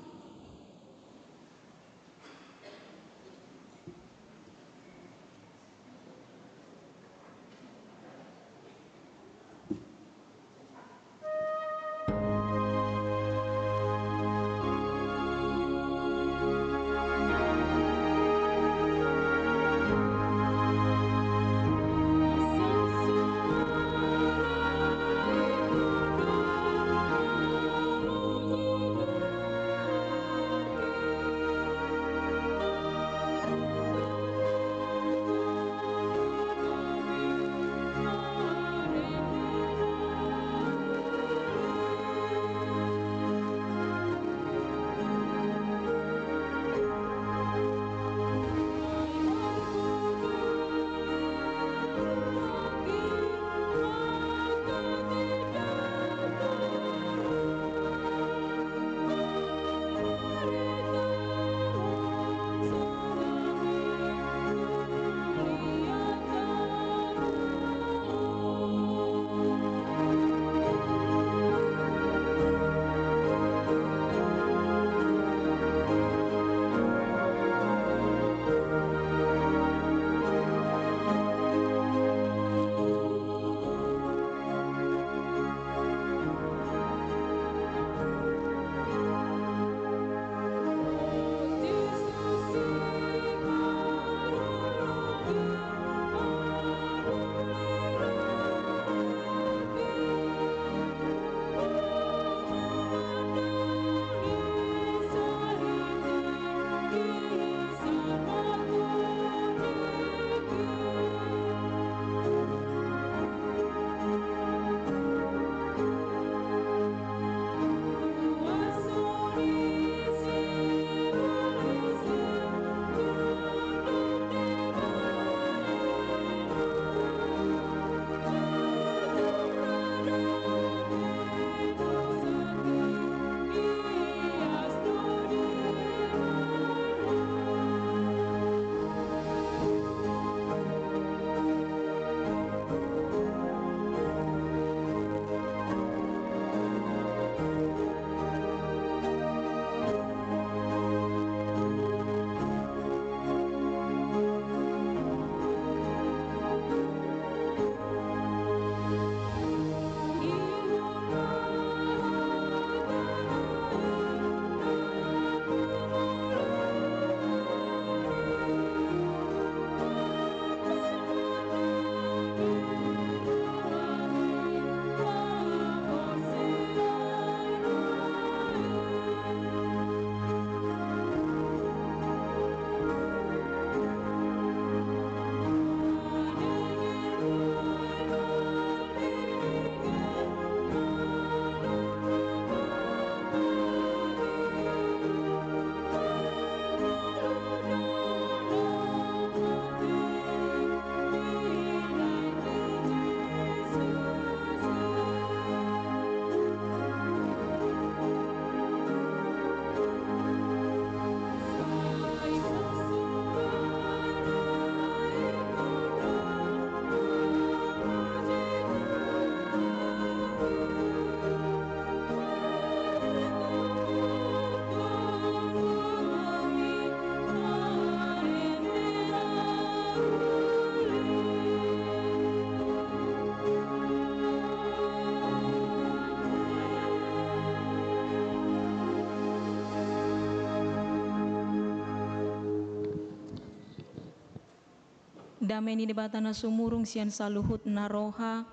Dameni debatana sumurung sian saluhut naroha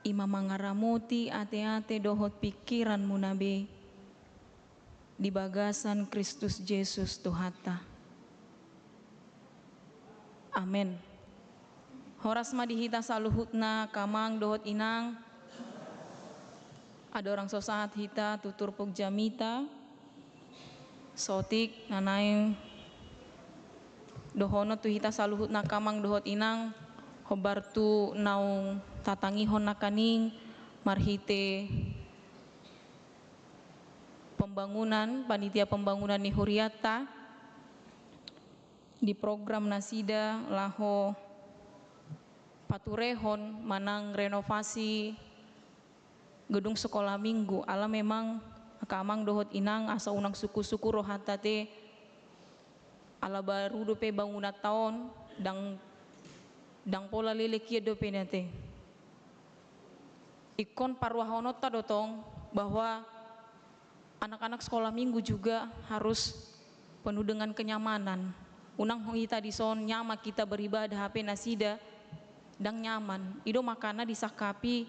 ima mangaramoti ate-ate dohot pikiran munabe di bagasan Kristus Yesus Tuhata. Amin. Horas madihita saluhutna kamang dohot inang ada orang sosahat hita tutur puk jamita sotik nanaing dohono tu hita saluhut na kamang dohot inang hobar tu naung tatangihon nakaning marhite pembangunan panitia pembangunan ni Huriata di program nasida laho paturehon manang renovasi gedung sekolah minggu. Ala memang akamang dohot inang asa unang suku-suku rohata te ala baru dope bangunat tahun dang pola lele kia dope nate. Ikon parwahonota dotong bahwa anak-anak sekolah minggu juga harus penuh dengan kenyamanan. Unang hongita di son nyama kita beribadah HP nasida dan nyaman. Ido makana disakapi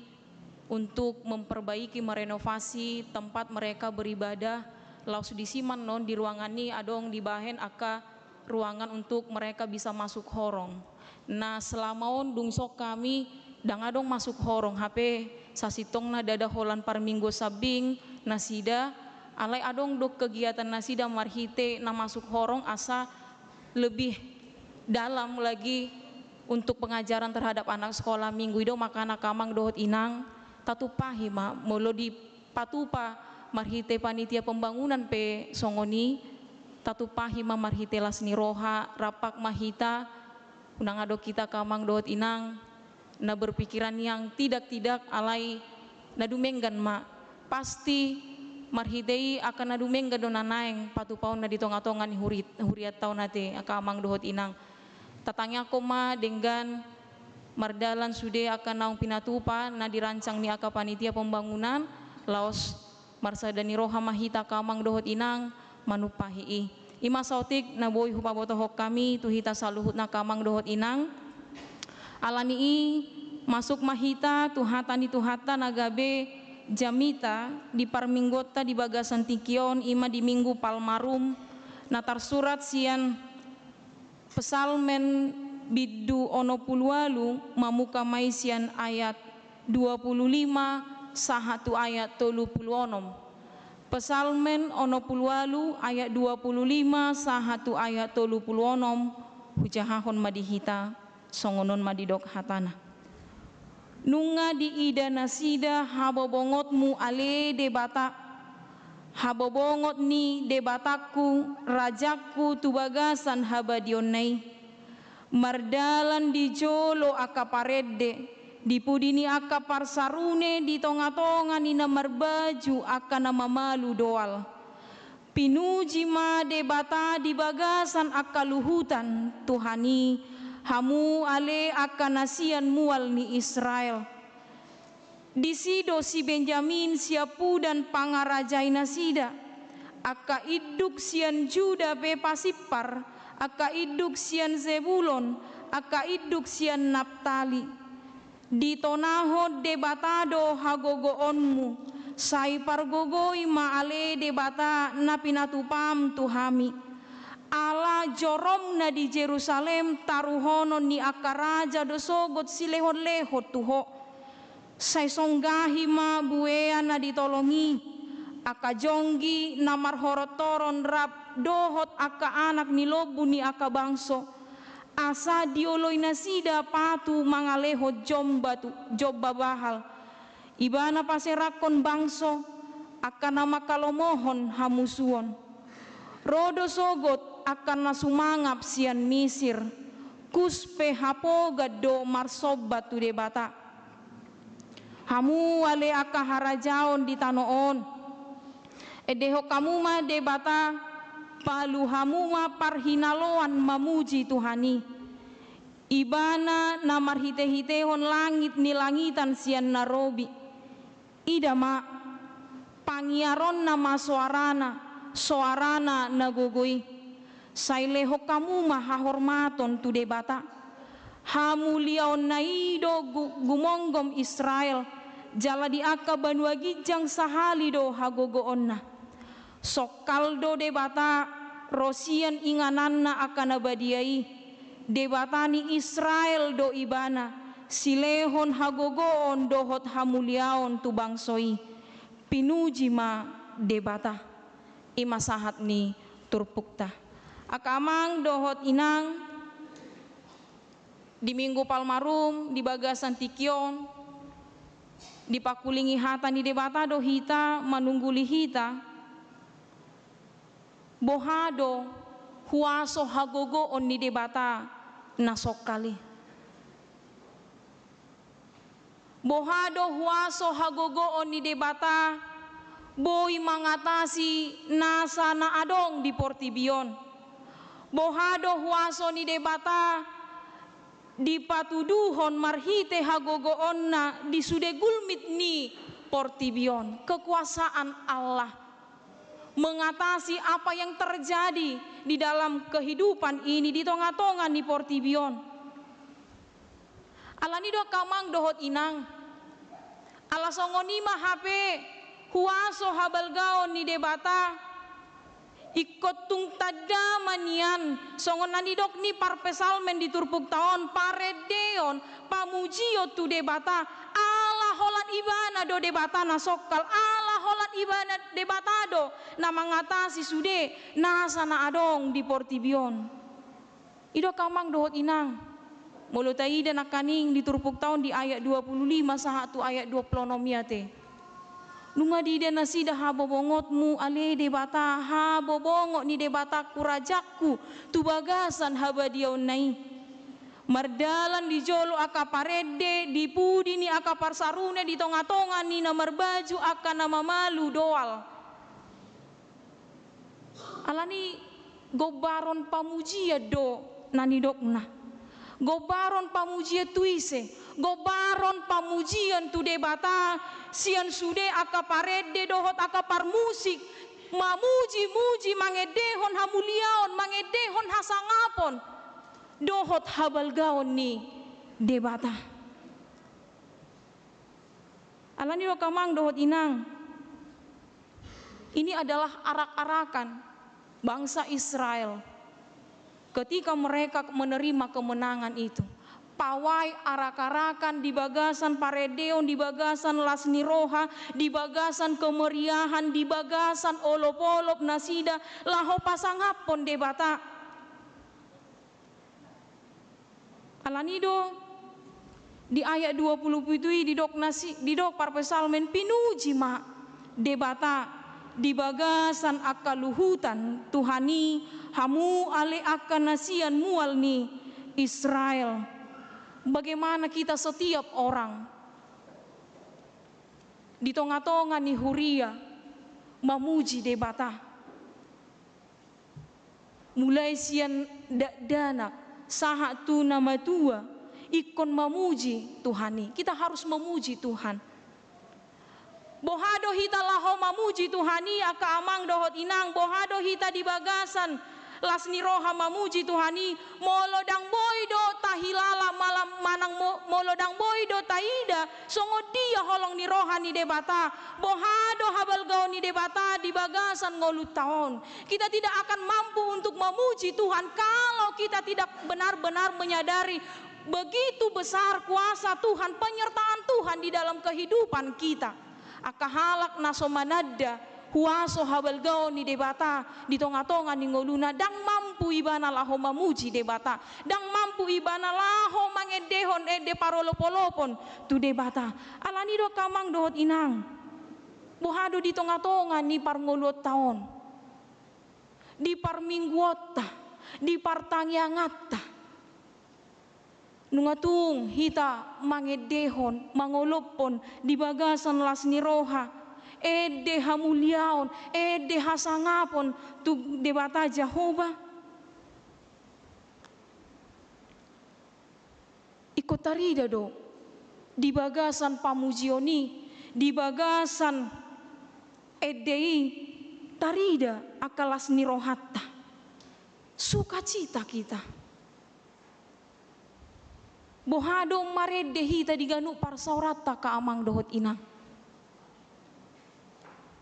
untuk memperbaiki merenovasi tempat mereka beribadah. Laus disiman non di ruangan ini adong dibahen aka ruangan untuk mereka bisa masuk horong. Nah selama on dungsok kami dang adong masuk horong HP sasitong na dada holan par minggu sabing nasida alai adong dok kegiatan nasida marhite na masuk horong asa lebih dalam lagi untuk pengajaran terhadap anak sekolah minggu. Ido makana kamang dohot inang tatu pahima molo di patupa marhite panitia pembangunan pe songoni tatu pahima marhite lasni roha rapak mahita unang ado kita kamang dohot inang na berpikiran yang tidak alai nadumenggan ma pasti marhitei akan nadumenggan donanaeng patupaon na ditonga-tonga ni huriat tau nate akamang dohot inang tatangnya koma dengan mardalan sude akan naung pinatupa na dirancang ni aka panitia pembangunan laos marsadani roha mahita kamang dohot inang manupahi ima sautik na boy hupabotohok kami tuhita saluhut na kamang dohot inang alani masuk mahita tuhata nagabe jamita di parminggota di bagasan tikion ima di minggu palmarum natar surat sian pesalmen biddu ono pulualu mamuka maisian ayat 25 sahatu ayat 36 pesalmen ono pulualu ayat 25 sahatu ayat 36 hujahahon madihita songonon madidok hatana nunga di ida nasida habobongotmu ale debata habobongot ni debataku rajaku tubagasan habadionai mardalan di jolo akaparede dipudini akapar sarune di tonga-tonga nina marbaju akana mamalu doal pinuji ma debata di bagasan akaluhutan Tuhani hamu ale akan nasian mual ni Israel di sido si Benjamin siapu dan pangarajai nasida aka iduk sian Juda be pasipar aka iduk sian Zebulon aka iduk sian Naptali di tonaho debatado hagogoonmu sai pargogoi maale debata napinatupam tuhami ala jorom na di Jerusalem taruhonon ni akaraja dosogot silehot-lehot tuho sai songgahi ma buea na ditolongi aka jonggi na marhorotoron rap dohot aka anak ni lobu ni aka bangso asa dioloi nasida patu mangalehot jobba bahal ibana paserakon bangso aka nama kalomohon hamusuon rodo sogot akan nasumangap sian Misir kuspe hapo gado marsobat tu debata hamu ale aka harajaon di tanoon edeho kamu ma debata palu hamu ma parhinaloan mamuji Tuhani ibana na marhite-hitehon langit ni langitan sian narobi idama pangiaron nama soarana nagogoi saileho kamu maha hormaton tu debata hamuliaon naido gumonggom Israel jala di aka banua gijang sahali do hagogoonna sokaldo debata rosian ingananna akan abadiai debatani Israel do ibana silehon hagogoon dohot hamuliaon tu bangsoi pinuji ma debata ima sahat ni turpukta akamang dohot inang di minggu palmarum di bagasan tikion di pakulingi hata ni debata do hita manungguli hita bohado huaso hagogo on ni debata nasok kali Bohado huaso hagogoon ni debata, boy mangatasi nasa na adong di Portibion. Bohado huaso ni debata, di patuduhon marhite hagogoon na di sudegulmit ni Portibion. Kekuasaan Allah mengatasi apa yang terjadi di dalam kehidupan ini di tonga-tonga ni Portibion. Alani do kamang dohot inang, ala songonima hape huaso habalgaon ni debata, ikot tung tadamanian songon nanidok ni parpesalmen di turpuk taon paredeon pamujio tu debata ala holan ibana do debata nasokal ala holan ibana debata do na mangatasi sude nasa na adong di Portibion. Ido kamang dohot inang mulu taida nakaning di turpuk taon di ayat 25 sahatu ayat 26 te. Nunga di dena sida habobongotmu ale debata habobongot ni debata kurajakku tu bagasan habadiau nai mardalan di jolo aka parede di pudi ni aka parsarune di tonga-tonga ni na marbaju aka nama malu doal alani gobaron pamujia do nanidokna gobaron pamujia tuise gobaron pamujian tu debata sian sude aka parede dohot aka par musik mamuji-muji mangedehon hamuliaon mangedehon hasangapon dohot habalgaon ni debata. Alani do kamang dohot inang, ini adalah arak-arakan bangsa Israel ketika mereka menerima kemenangan itu. Pawai arak-arakan di bagasan paredeon, di bagasan lasniroha, di bagasan kemeriahan, di bagasan olop-olop nasida, laho pasangapon debata. Alanido di ayat 27 didok parpesalmen pinuji ma debata di bagasan akaluhutan Tuhani hamu ale akan nasian mual ni Israel. Bagaimana kita setiap orang di tonga-tonga ni huria memuji debata. Mulai sian danak sahat tu nama tua ikon memuji Tuhani. Kita harus memuji Tuhan. Bohado hita laho memuji Tuhani aka amang dohot inang bohado hita di bagasan lasni roha mamuji Tuhani molodang boydo tahilala malam manang molodang boydo taida songo dia holong ni roha ni debata bohado habalgao ni debata di bagasan ngolut tahun. Kita tidak akan mampu untuk memuji Tuhan kalau kita tidak benar-benar menyadari begitu besar kuasa Tuhan, penyertaan Tuhan di dalam kehidupan kita. Akahalak nasomanada huaso habalgao ni debata di tonga-tonga ni ngoluna dang mampu ibana laho mamuji debata dang mampu ibana laho mangedehon ede parolopolopon tu debata alani do kamang dohot inang bohado di tonga-tonga ni parngolot taon di parmingguota di partangyangatta nungatung hita mangedehon mangolopon di bagasan lasni roha ede hamuliaon, ede hasangapon tu debata Jehovah. Ikut tarida do di bagasan pamujioni, di bagasan edei tarida akalas nirohatta. Sukacita kita. Bohado marede hita diganu parsaurata ka amang dohot inang.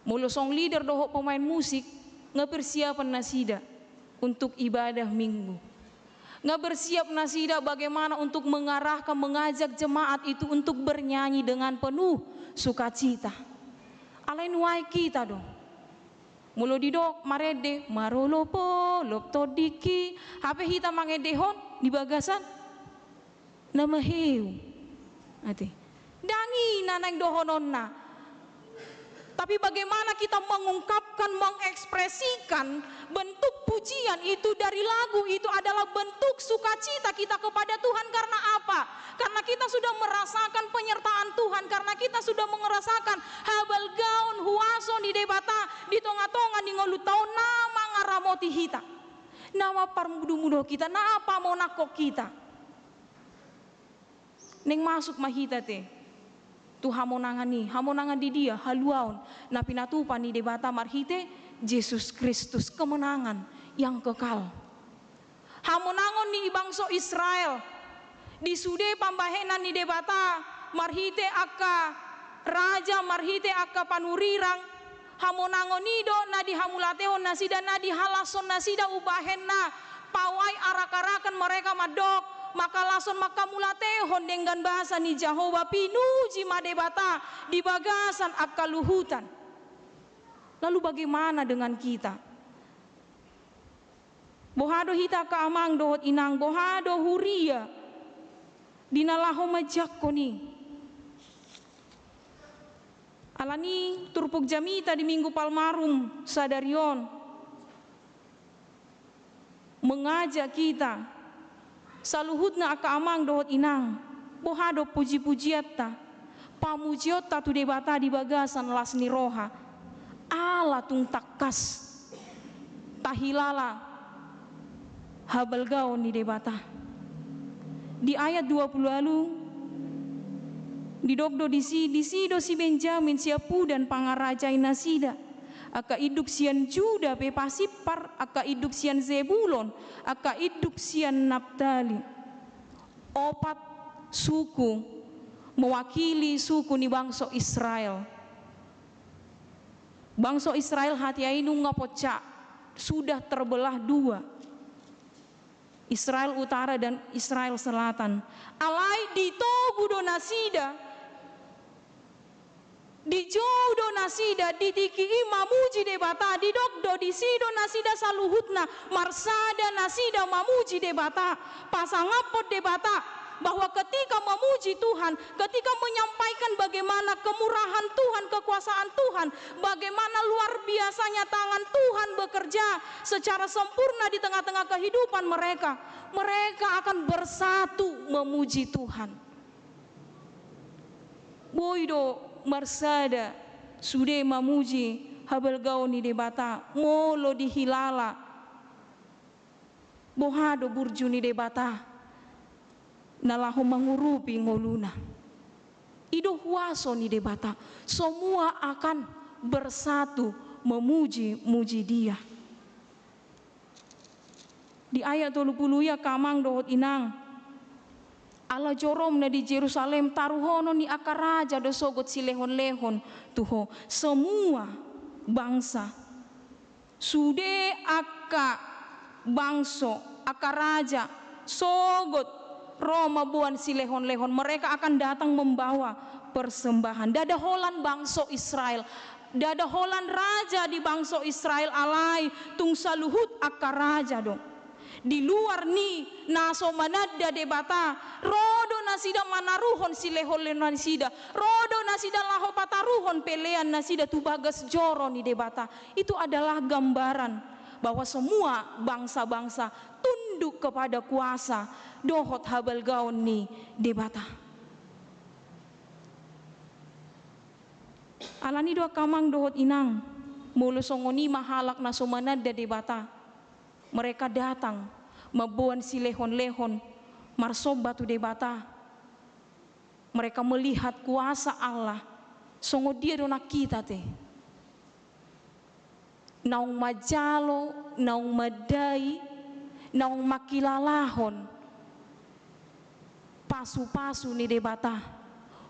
Mulu song leader doho pemain musik ngepersiapan nasida untuk ibadah minggu. Ngebersiap nasida bagaimana untuk mengarahkan mengajak jemaat itu untuk bernyanyi dengan penuh sukacita. Alain wai kita dong. Mulu didok marede marolopo lop todiki hape hita mangedehon di bagasan nama heu. Ati. Dangi nanang dohononna. Tapi bagaimana kita mengungkapkan, mengekspresikan bentuk pujian itu dari lagu itu adalah bentuk sukacita kita kepada Tuhan. Karena apa? Karena kita sudah merasakan penyertaan Tuhan, karena kita sudah merasakan habal gaun huaso di debata di tonga-tonga di ngolutau nama ngaramoti hita. Nama parmudu-mudo kita, na apa mau nakok kita. Neng masuk mahita te. Tu hamonangan di dia haluaun na pinatupan ni debata marhite Yesus Kristus, kemenangan yang kekal. Hamonangon ni bangsa Israel di sude pambahenan ni debata marhite akka raja marhite akka panurirang hamonangon nido na dihamulatehon nasida na dihalason nasida ubahenna pawai arak-arakan mereka madok. Maka lason maka mulatehon dengan bahasa ni Jehovah pinuji madebata di bagasan akaluhutan. Lalu bagaimana dengan kita? Bohado hita kaamang dohot inang bohado huria dinalaho majakoni. Alani turpuk jamita di minggu palmarum sadarion mengajak kita saluhutna aka amang dohot inang bohado puji-pujiatta pamujiotta tu debata di bagasan lasni roha ala tung takas tahilala habal gaon di debata di ayat 20 lalu di dobdo di sido si Benjamin siapu dan pangarajai nasida aka iduk sian Juda pe pasipar aka iduk sian Zebulon aka iduk sian Naptali. Opat suku mewakili suku ni bangsa Israel. Bangsa Israel hati ainu ngapocak sudah terbelah dua, Israel utara dan Israel selatan. Alai ditogu donasida di jodo nasida di tiki mamuji debata di dokdo di sido nasida saluhutna marsada nasida mamuji debata pasangapot debata bahwa ketika memuji Tuhan, ketika menyampaikan bagaimana kemurahan Tuhan, kekuasaan Tuhan, bagaimana luar biasanya tangan Tuhan bekerja secara sempurna di tengah-tengah kehidupan mereka, mereka akan bersatu memuji Tuhan. Boido marsada sude mamuji habel gaoni debata molo dihilala bohado burjuni debata nalahu mangurupi ngoluna ido huaso ni debata semua akan bersatu memuji dia. Di ayat 20 ya kamang dohot inang Allah jorom na di Jerusalem taruhono ni akaraja do sogot si lehon-lehon tuho semua bangsa sude aka bangso akaraja sogot Roma buan si lehon-lehon mereka akan datang membawa persembahan. Dada holan bangso Israel, dada holan raja di bangso Israel alai tung saluhut akaraja dong. Di luar ni naso manada debata rodo nasida manaruhon si lehon nasida rodo nasida laho pataruhon pelean nasida tu bagas joro ni debata. Itu adalah gambaran bahwa semua bangsa-bangsa tunduk kepada kuasa dohot habal gaon ni debata. Alani doa kamang dohot inang mulu songoni mahalak naso manada debata. Mereka datang membuan si lehon-lehon marsoba tu debata. Mereka melihat kuasa Allah. Songo dia dona kita te. Naung majalo, naung madai, naung makilalahon. Pasu-pasu ni debata.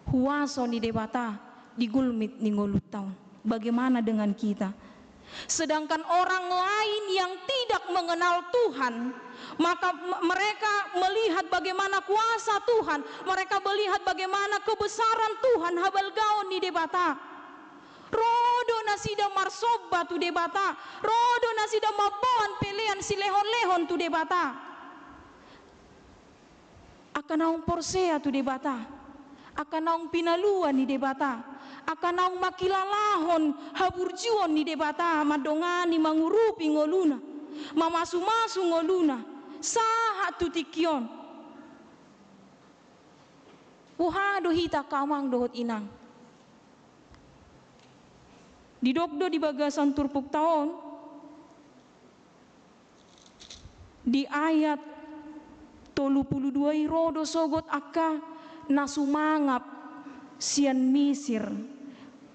Huaso ni debata digulmit ni ngolut tahun. Bagaimana dengan kita? Sedangkan orang lain yang tidak mengenal Tuhan, maka mereka melihat bagaimana kuasa Tuhan, mereka melihat bagaimana kebesaran Tuhan habal gaon ni debata. Rodo nasida marsoba tu debata, rodo nasida maboan pelean si lehon-lehon tu debata. Akan naung porsea tu debata, akan naung pinaluan ni debata, akan naung makilalahon haburjuon ni debata madongani mangurupi ngoluna mamasu-masu ngoluna saha tutikion puhado hita kamang dohot inang di dokdo di bagasan turpuk taon di ayat 32 rodo sogot akka nasumangap sian misir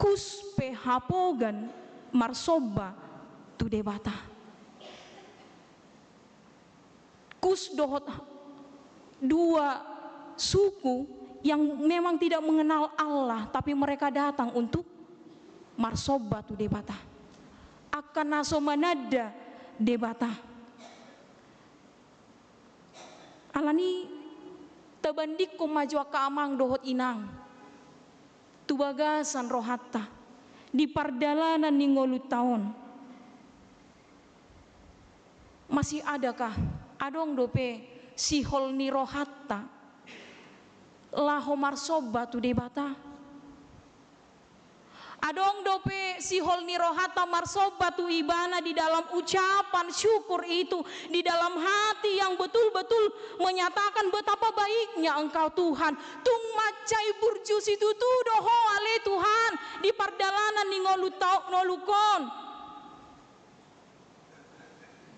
kuspe hapogan marsoba tu debata kus dohot dua suku yang memang tidak mengenal Allah tapi mereka datang untuk marsoba tu debata akan nasomanada debata alani tabandik ko majwa kaamang dohot inang tubagasan rohatta di pardalanan ni ngolu taon masih adakah adong dope sihol ni rohatta laho marsoba tu debata adong dope sihol ni rohatta marsoba tu ibana di dalam ucapan syukur itu di dalam hati yang betul-betul menyatakan betapa baiknya Engkau Tuhan tung macai burju situ tu doho ale Tuhan di pardalanan ni ngolukon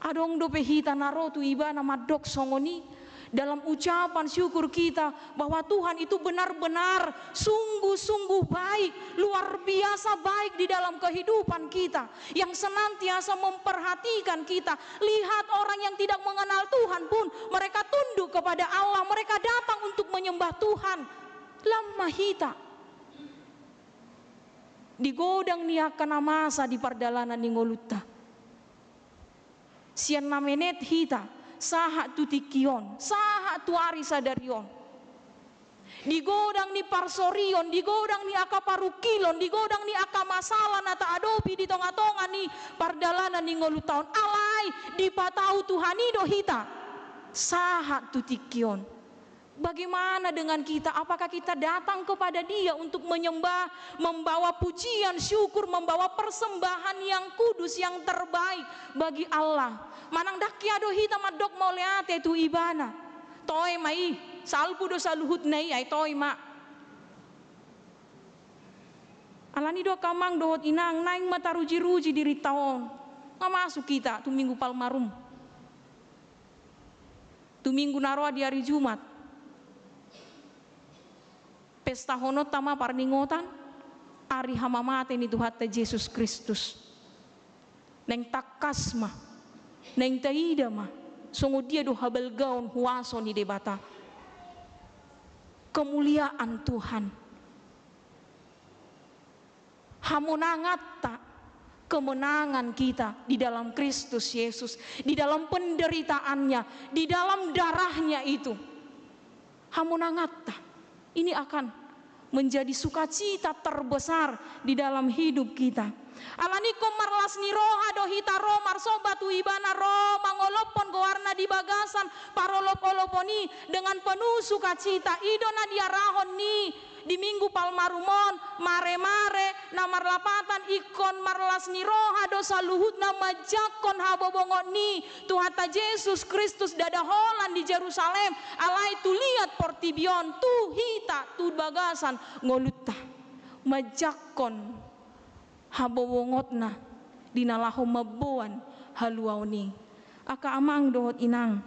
adong dope hita naro tu ibana madok songoni dalam ucapan syukur kita bahwa Tuhan itu benar-benar sungguh-sungguh baik, luar biasa baik di dalam kehidupan kita, yang senantiasa memperhatikan kita. Lihat orang yang tidak mengenal Tuhan pun mereka tunduk kepada Allah, mereka datang untuk menyembah Tuhan. Lama hita digodang niakan masa di pardalanan ni ngoluta sian namenet hita saha tutikion, saha tuari sadarion. Digodang ni parsorion, digodang ni akaparukilon, digodang ni akamasalan ata adopi di tonga-tonga ni pardalanan ni ngolutaon. Alai dipatau Tuhan ido hita. Saha tutikion. Bagaimana dengan kita? Apakah kita datang kepada Dia untuk menyembah, membawa pujian, syukur, membawa persembahan yang kudus, yang terbaik bagi Allah? Manang dakiado hita madok moleate tu ibana. Toy mai salpu do saluhut nai ai toy ma. Alani do kamang dohot inang naing mata ruji-ruji diri taon. Masuk kita tu minggu palmarum. Tu minggu naroa di hari Jumat. Pesta honot tama parningotan ari hamamate ni Tuhan Yesus Kristus. Neng takasma neng taida mah songo dia do habal gaun huaso ni debata kemuliaan Tuhan hamonangatta kemenangan kita di dalam Kristus Yesus, di dalam penderitaannya, di dalam darahnya itu. Hamonangatta ini akan menjadi sukacita terbesar di dalam hidup kita. Alani marlas ni roha dohita ro marsoba tu ibana ro mangolopon gowarna di bagasan parolop-oloponi dengan penuh sukacita idona dia rahon ni di minggu palmarumon mare-mare namar lapatan ikon marlas ni roha dosa luhut nama jakon habobongot ni Tuhan Yesus Kristus dada holan di Jerusalem alai tu lihat portibion tu hita tu bagasan ngoluta majakon habobongotna dinalaho mabuan haluauni aka amang dohot inang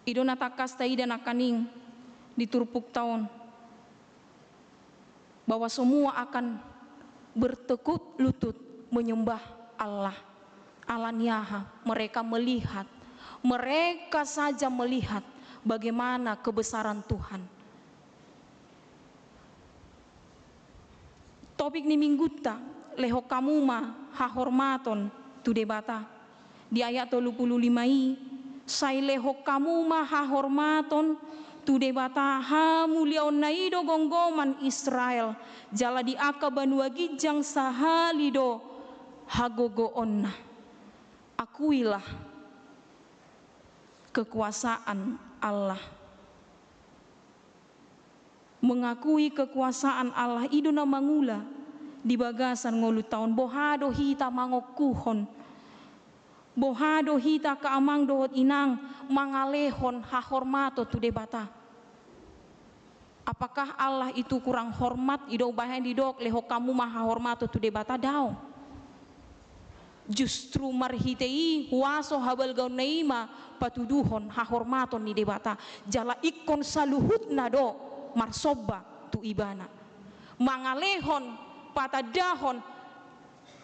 idona takas taida nakaning diturpuk tahun bahwa semua akan bertekuk lutut menyembah Allah alaniaha. Mereka melihat, mereka saja melihat bagaimana kebesaran Tuhan. Topik ni mingguta leho kamuma hahormaton tu debata di ayat 35 sai leho kamuma hahormaton tu debata ha muliaon naido gonggoman Israel jala di aka banua gijang sahalido hagogoonna. Akuilah kekuasaan Allah. mengakui kekuasaan Allah iduna mangula di bagasan ngolu taon bohado hita mangokuhon, bohado hita kaamang dohot inang mangalehon hahormato tu debata. Apakah Allah itu kurang hormat idau bahan didok leho kamu maha hormato tu debata dao. Justru marhitei waso habal gaun neima patuduhon hahormaton ni debata jala ikon saluhutna do marsoba tu ibana mangalehon patadahon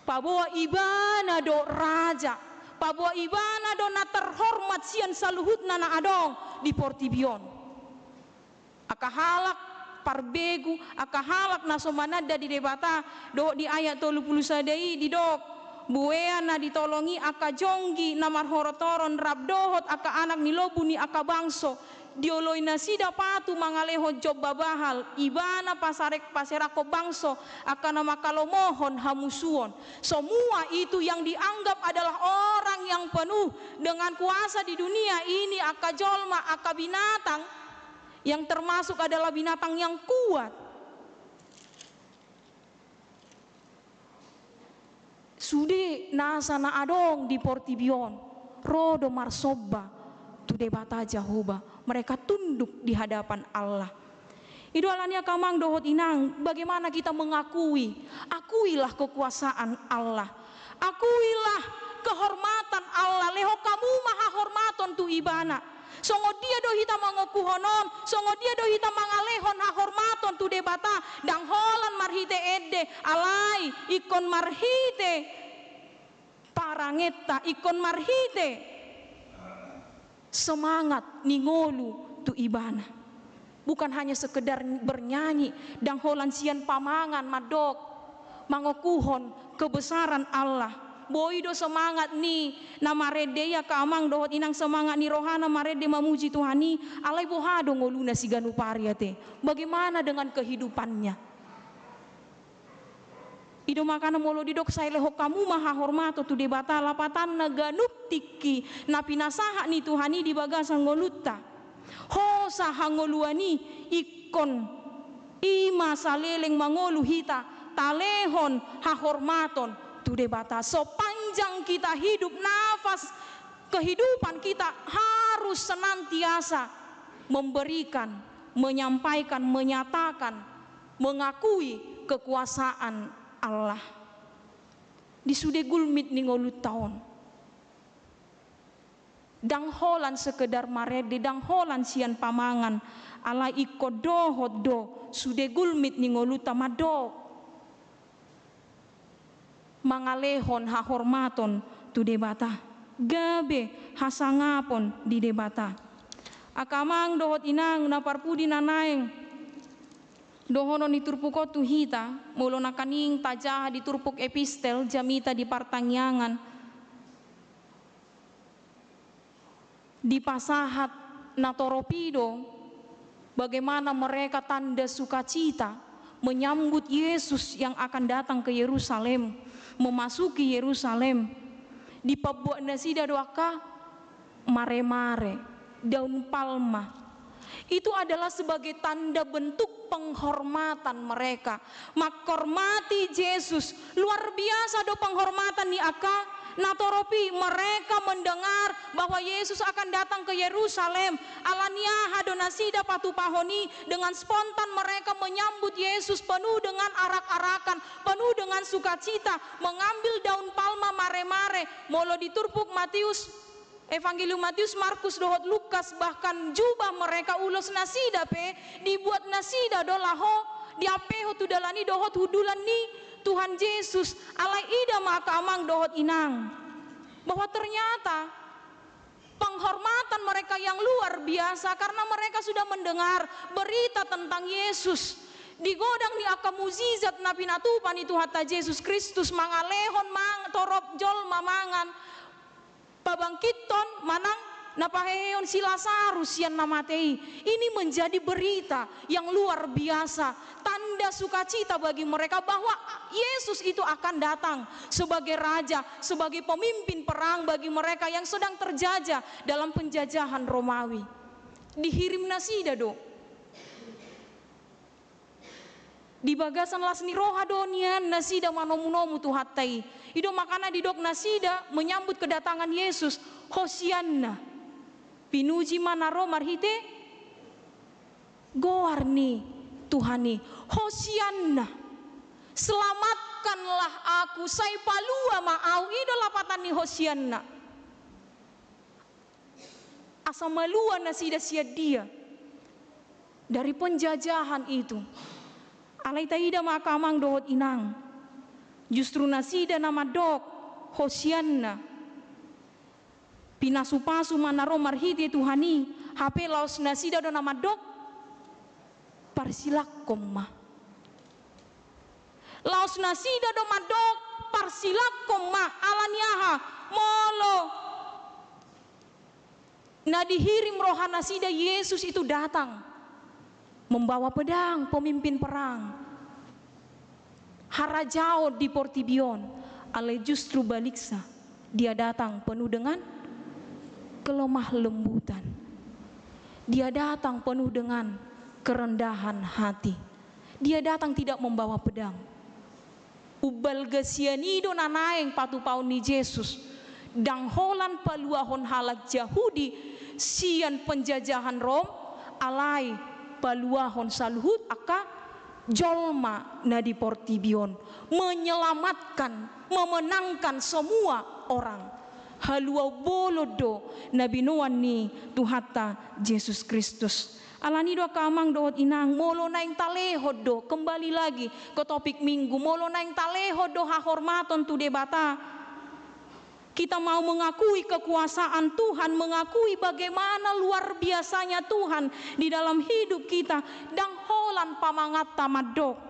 paboa ibana do raja paboa ibana do na terhormat sian saluhutna na adong di Portibion akahalak parbegu akahalak nasomanada di debata do di ayat 30 sadai di dok buea na ditolongi aka jonggi na marhorotoron rabdohot aka anak nilobu ni aka bangso dioloi nasida patu mangaleho job babahal ibana pasarek paserako bangso aka nama kalomohon hamusuon. Semua itu yang dianggap adalah orang yang penuh dengan kuasa di dunia ini aka jolma aka binatang yang termasuk adalah binatang yang kuat. Sude nasa na adong di Portibion rodo marsoba tu debata Jehovah mereka tunduk di hadapan Allah. Idolanya kamang dohot inang bagaimana kita mengakui akuilah kekuasaan Allah, akuilah kehormatan Allah leho kamu maha hormaton tu ibana songo dia do hita mangokuhonon songo dia do hita mangalehon ha hormaton tu debata dang holan marhite edde alai ikon marhite parangeta ikon marhite semangat ningolu tu ibana bukan hanya sekedar bernyanyi dang holan sian pamangan madok mangokuhon kebesaran Allah boido semangat ni na marede ya kaamang dohot inang semangat ni rohana marede mamuji Tuhani alai bohado ngoluna si ganuparia te bagaimana dengan kehidupannya ido makana molo didok sai leho kamu maha hormato tu debata lapatan na ganup tiki na pinasaha ni Tuhani di bagasan ngolutta ho sahangoluani ikon ima saleleng mangolu hita talehon hahormaton tu debata sepanjang kita hidup nafas kehidupan kita harus senantiasa memberikan menyampaikan menyatakan mengakui kekuasaan Allah di sude gulmit ningolut tahun dang holan sekedar marede dang holan sian pamangan ala iko dohot do sude gulmit ningolut tamado mangalehon hahormaton tu debata gabe hasangapon di debata akamang dohot inang na parpudi nanaeng dohono ni turpuko tu hita mulo na kaning tajah di turpuk epistel jamita di partangyangan di pasahat na toropido bagaimana mereka tanda sukacita menyambut Yesus yang akan datang ke Yerusalem memasuki Yerusalem di pabuak nasida doaka mare-mare daun palma itu adalah sebagai tanda bentuk penghormatan mereka makhormati Yesus luar biasa do penghormatan ni aka natoropi mereka mendengar bahwa Yesus akan datang ke Yerusalem alania hadonasida patu pahoni dengan spontan mereka menyambut Yesus penuh dengan arak-arakan penuh dengan sukacita mengambil daun palma mare-mare molo diturpuk Matius Evangelium Matius Markus dohot Lukas bahkan jubah mereka ulos nasida pe dibuat nasida dolaho diapeho tu dalani dohot hudulan ni Tuhan Yesus alai ida maka amang dohot inang bahwa ternyata penghormatan mereka yang luar biasa karena mereka sudah mendengar berita tentang Yesus digodang ni aka muzizat na pinatupan itu hatta Yesus Kristus mangalehon mang torop jol mamangan pabangkiton manang napaheon si Lazarus yang namatei ini menjadi berita yang luar biasa tanda sukacita bagi mereka bahwa Yesus itu akan datang sebagai raja sebagai pemimpin perang bagi mereka yang sedang terjajah dalam penjajahan Romawi dihirim nasida do Di bagasan lasni roha donian nasida manomu-nomu tu hatai. Ido makana didok nasida menyambut kedatangan Yesus. Hosianna. Pinuji manaro marhite. Goarni Tuhani. Hosianna. Selamatkanlah aku. Saya palua ma'au. Ido lapatan ni hosianna. Asa malua nasida sia dia. Dari penjajahan itu. Alai taida makamang dohot inang. Justru nasida nama dok hosianna. Pinasupasu manaro marhiti Tuhani. HP laos nasida do nama dok parsilakom ma. Laos nasida do madok parsilakom ma alaniaha molo. Nah dihirim roha nasida Yesus itu datang. Membawa pedang, pemimpin perang. Harajao di Portibion, ale justru baliksa. Dia datang penuh dengan kelemah lembutan. Dia datang penuh dengan kerendahan hati. Dia datang tidak membawa pedang. Ubal gasianido nanaeng patu paun ni Yesus. Dang holan paluahon halak Yahudi, sian penjajahan Rom, alai paluahon saluhut aka jolma nadi Portibion, menyelamatkan, memenangkan semua orang. Haluau bolodo nabi nuan ni Tuhata Yesus Kristus. Alani do kamang dohot inang molo naing talehod do, kembali lagi ke topik minggu, molo naing talehod do hahormaton tu debata. Kita mau mengakui kekuasaan Tuhan, mengakui bagaimana luar biasanya Tuhan di dalam hidup kita. Dang holan pamangat tamadok.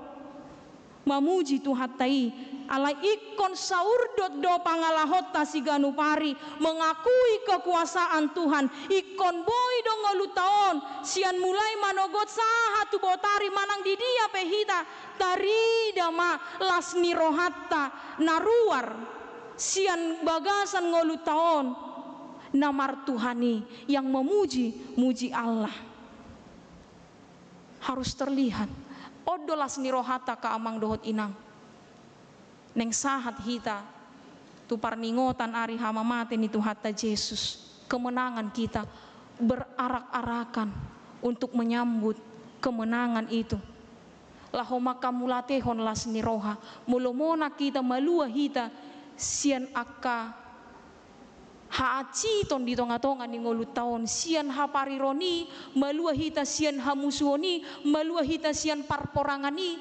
Mamuji Tuhan tai. Alai ikon saurdot do pangalahot tasiganu pari. Mengakui kekuasaan Tuhan. Ikon boy do ngolutaon. Sian mulai manogot saha tu botari manang di dia pehita. Tarida ma lasni rohatta naruar. Sian bagasan ngolu taon namar Tuhani yang memuji Allah harus terlihat. Odolas ni rohata ka amang dohot inang neng sahat hita tu parningotan ari hama mate ni Tuhata Yesus. Kemenangan kita berarak-arakan untuk menyambut kemenangan itu. Lahoma kamulatehon las ni roha mulomona kita malua hita sian akka haaciton di tonga-tonga ni ngolu taon, sian haparironi malua hita sian hamusuoni, malua hita sian parporangani,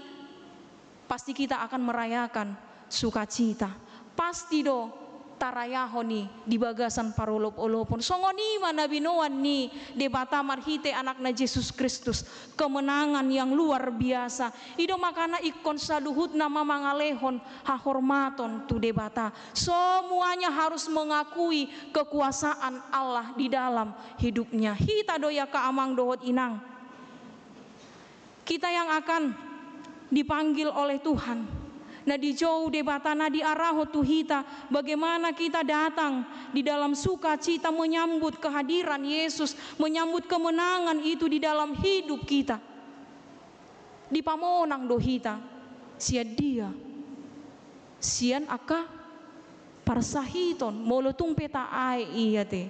pasti kita akan merayakan sukacita. Pasti do tarayahoni di bagasan parolop-olopon songoni mana binoan ni debata marhite anakna Yesus Kristus, kemenangan yang luar biasa. Ido makana ikon saluhut nama mangalehon hahormaton tu debata. Semuanya harus mengakui kekuasaan Allah di dalam hidupnya. Hita doya ka amang dohot inang. Kita yang akan dipanggil oleh Tuhan. Nah di jauh debata na di araho tuhita, bagaimana kita datang di dalam sukacita menyambut kehadiran Yesus, menyambut kemenangan itu di dalam hidup kita. Di pamonang dohita sia dia sian aka parsahiton molotung peta ai iya te.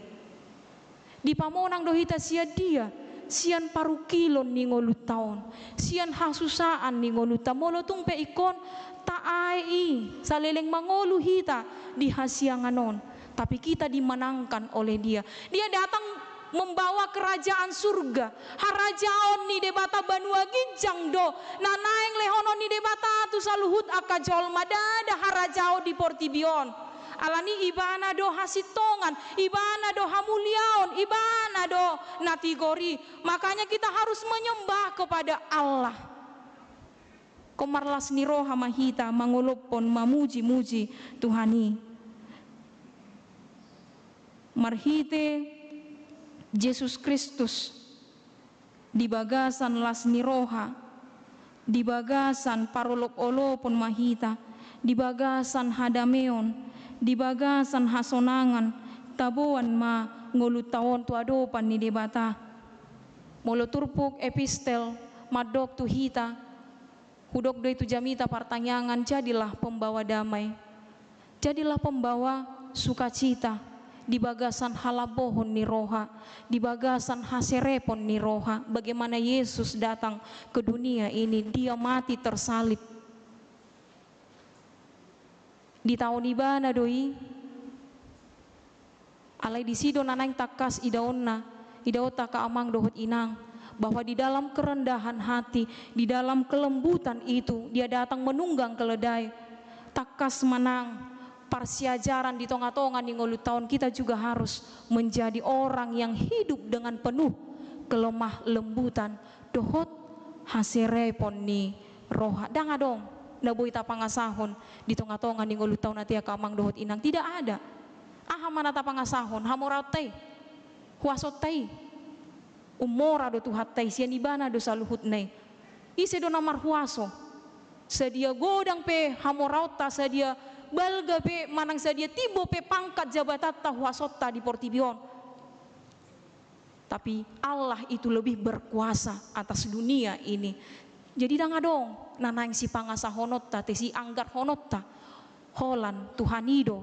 Di pamonang dohita sia dia sian parukilon ni ngolut taon, sian hasusaan ni ngoluta molotung pe ikon taai saleleng mangolu hita di hasianganon, tapi kita dimenangkan oleh dia. Dia datang membawa kerajaan surga. Harajaon ni debata banua ginjang do nanaeng lehonon ni debata tu saluhut akajol madada harajao di Portibion. Alani ibana do hasitongan, ibana do hamuliaon, ibana do natigori. Makanya kita harus menyembah kepada Allah. Komarlas ni roha mahita mangolopon mamuji-muji Tuhani. Marhite Yesus Kristus di bagasan las ni roha, di bagasan parolop-olopon mahita, di bagasan hadameon, di bagasan hasonangan tabuan ma ngolutaon tu adopan ni debata moloturpuk epistel madok tu hita Hudok do itu jamita partanyangan, jadilah pembawa damai, jadilah pembawa sukacita di bagasan halabohon ni roha, di bagasan haserepon ni roha. Bagaimana Yesus datang ke dunia ini, dia mati tersalib. Di tahun ibana doi, alai di sido nanang takas idaonna, idaota ka amang dohot inang, bahwa di dalam kerendahan hati, di dalam kelembutan itu, dia datang menunggang keledai. Takas manang parsiajaran di tonga-tonga di ngolu tahun, kita juga harus menjadi orang yang hidup dengan penuh kelemah lembutan. Dohot haserepon ni roha. Danga dong, naboi tapangasahon di tonga-tonga di ngolu tahun natia kamang dohot inang. Tidak ada. Aha mana tapangasahon, hamoratay, huasotay. Umora do tuhatay siya nibana do saluhut nay. Ise do namar huaso. Sedia godang pe hamorauta, sedia balga pe manang sedia tibo pe pangkat jabatata huasota di Portibion. Tapi Allah itu lebih berkuasa atas dunia ini. Jadi danga dong nanang si pangasa honota te si anggar honota. Holan Tuhanido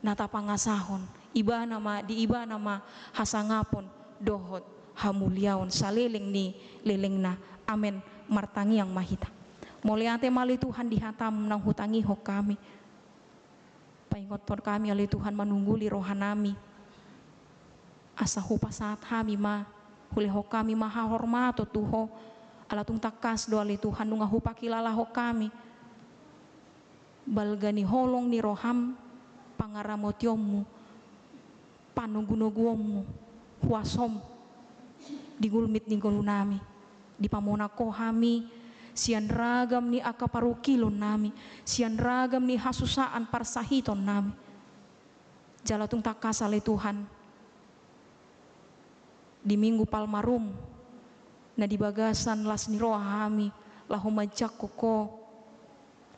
nata pangasahon. Iba nama di iba nama hasangapon dohot hamuliaon saleleng ni leleng na. Amen. Martangi yang mahita. Muliate mali Tuhan dihatam nang hutangi hok kami. Paingotor kami ali Tuhan menungguli rohanami. Asa hupa saat kami ma hule hok kami maha hormato tuho. Alatung takas do ali Tuhan nunga hupa kilala hok kami. Balgani holong ni roham pangaramotyomu panugunoguomu huasom digulmit ni golunami di pamonako hami sian ragam ni akaparukilon nami, sian ragam ni hasusaan parsahiton nami. Jalatung takasale Tuhan di minggu Palmarum na di bagasan las ni roha hami lahoma jakoko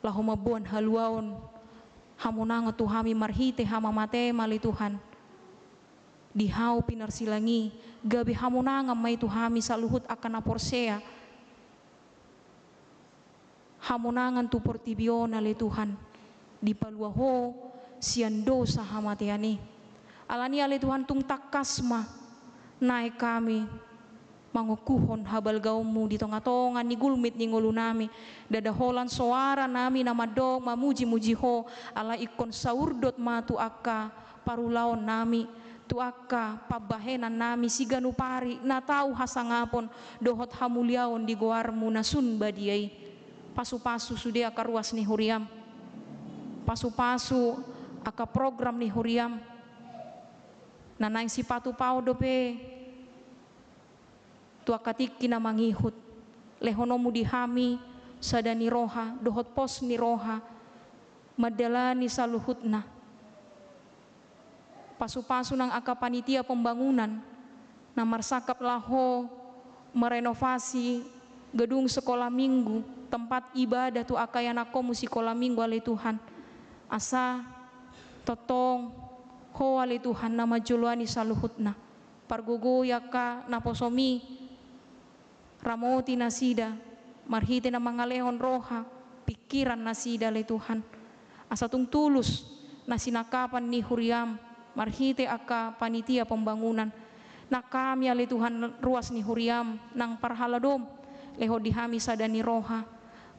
lahoma buan haluaon hamonanga tuhami marhite hamamate mali Tuhan di hau pinarsilangi gabi hamonanga may tuhami saluhut akan aporsea hamonangan tu Portibion ale Tuhan di paluaho sian dosa hamatiani alani ale Tuhan tung takasma naik kami mangukuhon habal gaumu di tonga-tonga ni gulmit ni ngulunami dadaholan suara nami nama do mamuji-muji ho ala ikon saurdot matu akka parulaon nami tuaka pabahenan nami siganupari na tau hasangapon dohot hamuliaon di goarmu nasun badiai pasu-pasu sude aka ruas ni huriam pasu-pasu aka program ni huriam nanaing sipatu pau dope tuaka tiki na mangihut lehonomu dihami sadani roha dohot pos ni roha madalani saluhutna pasu-pasu nang aka panitia pembangunan na marsakap laho merenovasi gedung sekolah minggu tempat ibadah tu aka yanakomu sekolah minggu ale Tuhan asa totong ho ale Tuhan nama juluani saluhutna pargogo yaka naposomi ramoti nasida marhite na mangalehon roha pikiran nasida ale Tuhan asa tung tulus nasinakapan ni huriam marhite aka panitia pembangunan na kami ale Tuhan ruas ni huriam nang parhaladom leho dihami sadani roha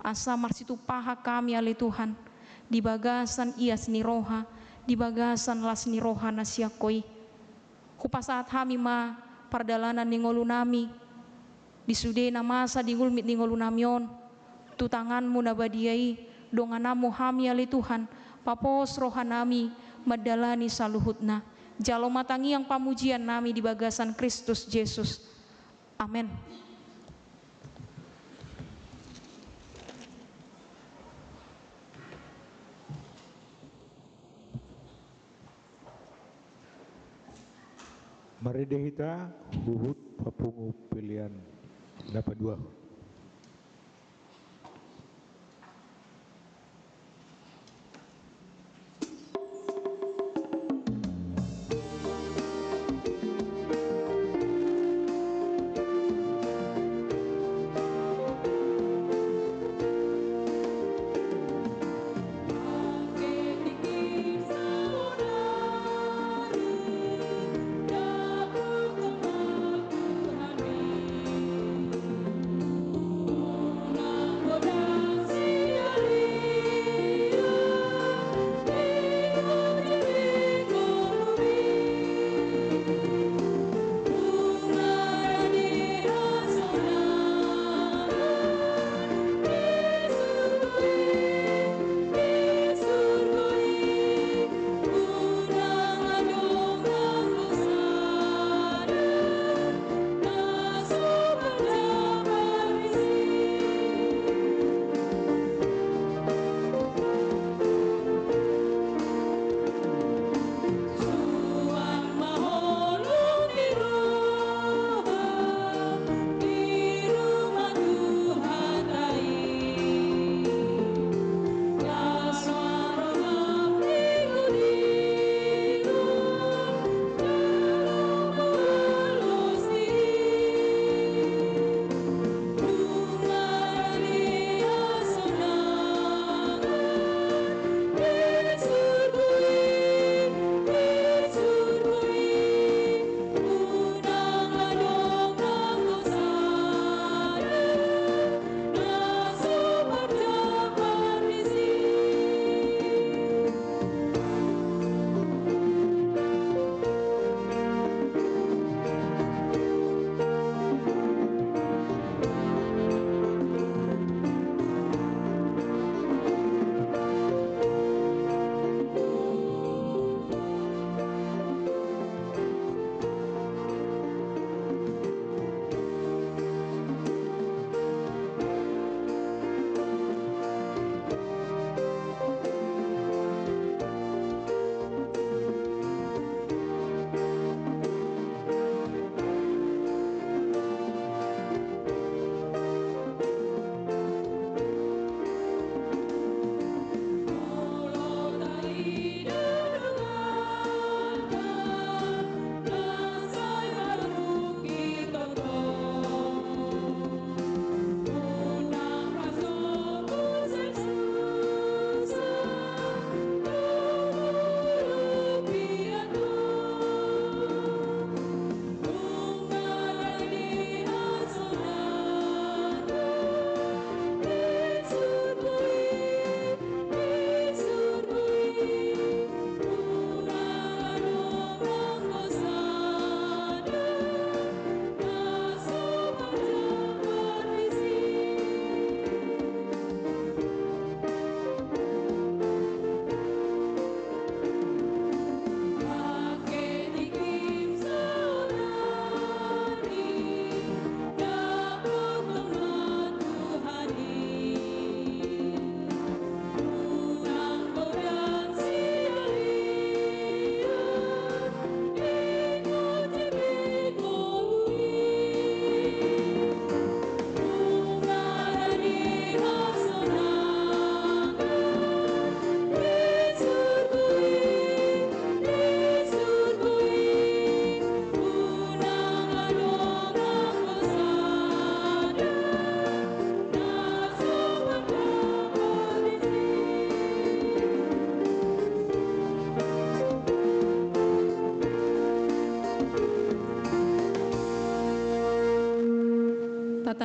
asa marsitu paha kami ale Tuhan di bagasan ias ni roha di bagasan las ni roha nasiakoi kupasaat hami ma pardalanan ni ngolunami di sude na masa di gulmit ni ngolunamion tu tanganmu na badiai donganamu hami ale Tuhan papos rohanami madalani saluhutna jalo matangi yang pamujian nami di bagasan Kristus Yesus. Amin. Mari dehita huhut papungu pilihan dapat dua.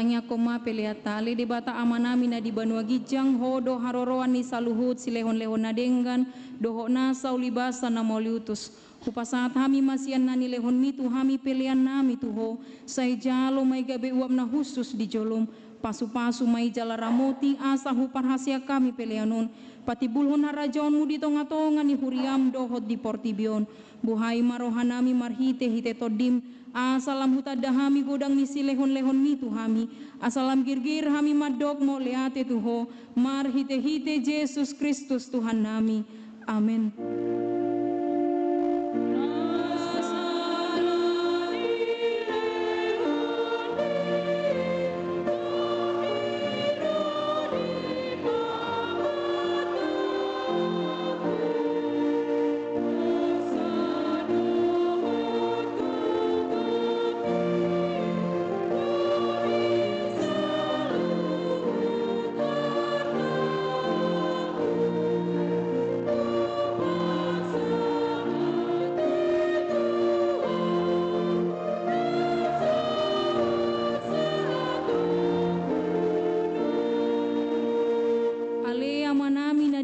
tangya koma peleata ale debata amanami na di Banua Gijang hodo haroroan ni saluhut silehon-lehon na denggan doho na saulibasa na moliutus kupasaat hami masian nani lehon mitu hami pelean nami tuho say jalo may gabe uam na husus di jolom pasu-pasu may jala ramoti asa hupar hasia kami peleanon pati bulhon harajaonmu di tonga-tonga ni huriam dohot di portibion buhay marohanami marhite hite todim asalam hutadahami godang misi lehon-lehon mitu hami asalam girgir hami madok mo leate tuho mar hite-hite Yesus Kristus Tuhan nami amin.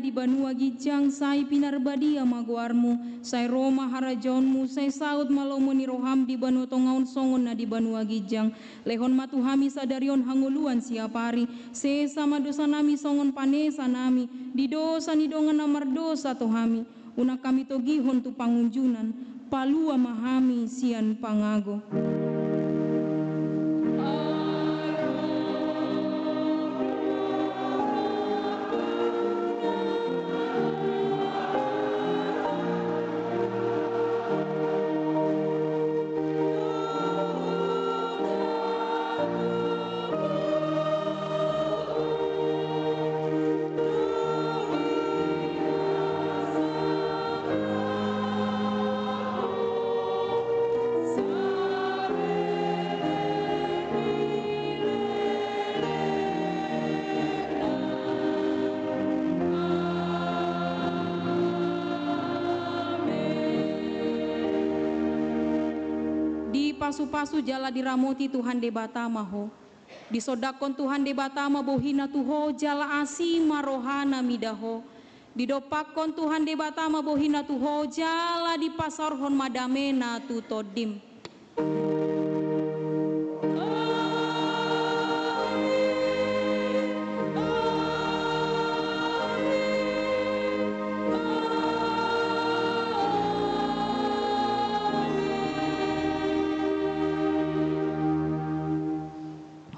Banua Gijang sai pinarbadia maguarmu sai Roma harajonmu sai saud malomoni roham di Banua Tongaun songon na di Banua Gijang lehon matuhami sadarion hanguluan siapari se sama dosa nami songon panesa nami di dosa ni dongan namar dosa tohami una kami togihon tu pangunjunan palua mahami sian pangago. Pasu-pasu jala diramoti Tuhan debata maho disodakon Tuhan debata bohina tuho jala asima rohana midaho didopakon Tuhan debata bohina tuho jala di pasarhon madamena tu todim.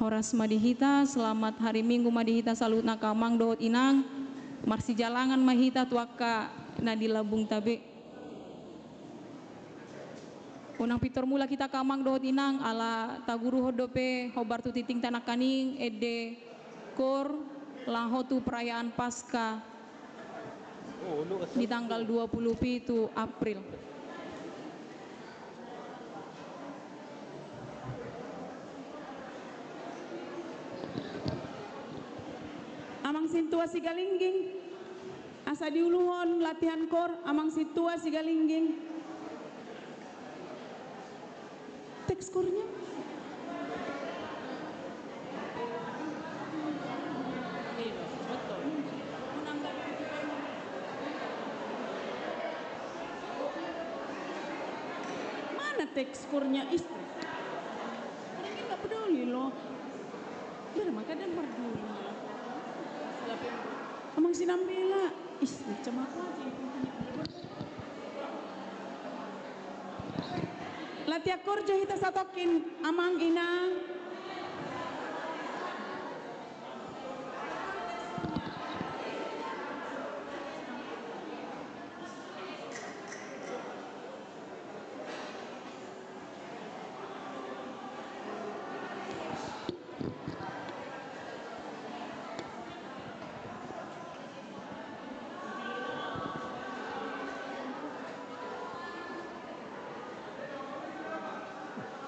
Horas madihita, selamat hari Minggu madihita salut nakamang dohot inang marsi jalangan mahita tuaka nadila bung tabe unang pitor mula kita kamang dohot inang ala taguru hodope hobar tu titing tanak kaning ede kor lahotu perayaan Pasca di tanggal 27 April. Amang sintua sigalingging asa diuluhon latihan kor amang sintua sigalingging teks kornya mana teks kornya istri ini nggak peduli loh biar maka dan berdua amang sinambela macam apa aja latihan korjo hita satokin amang inang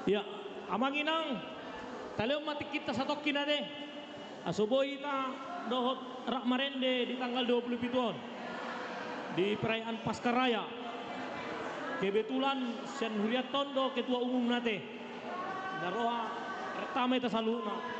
ya, amang inang, taleo mati kita satokin ade. Asuboy ita dohot rak marende di tanggal 27 di perayaan Pascaraya. Kebetulan Sen Huriat Tondo ketua umum nate. Daroha pertama ita saluna.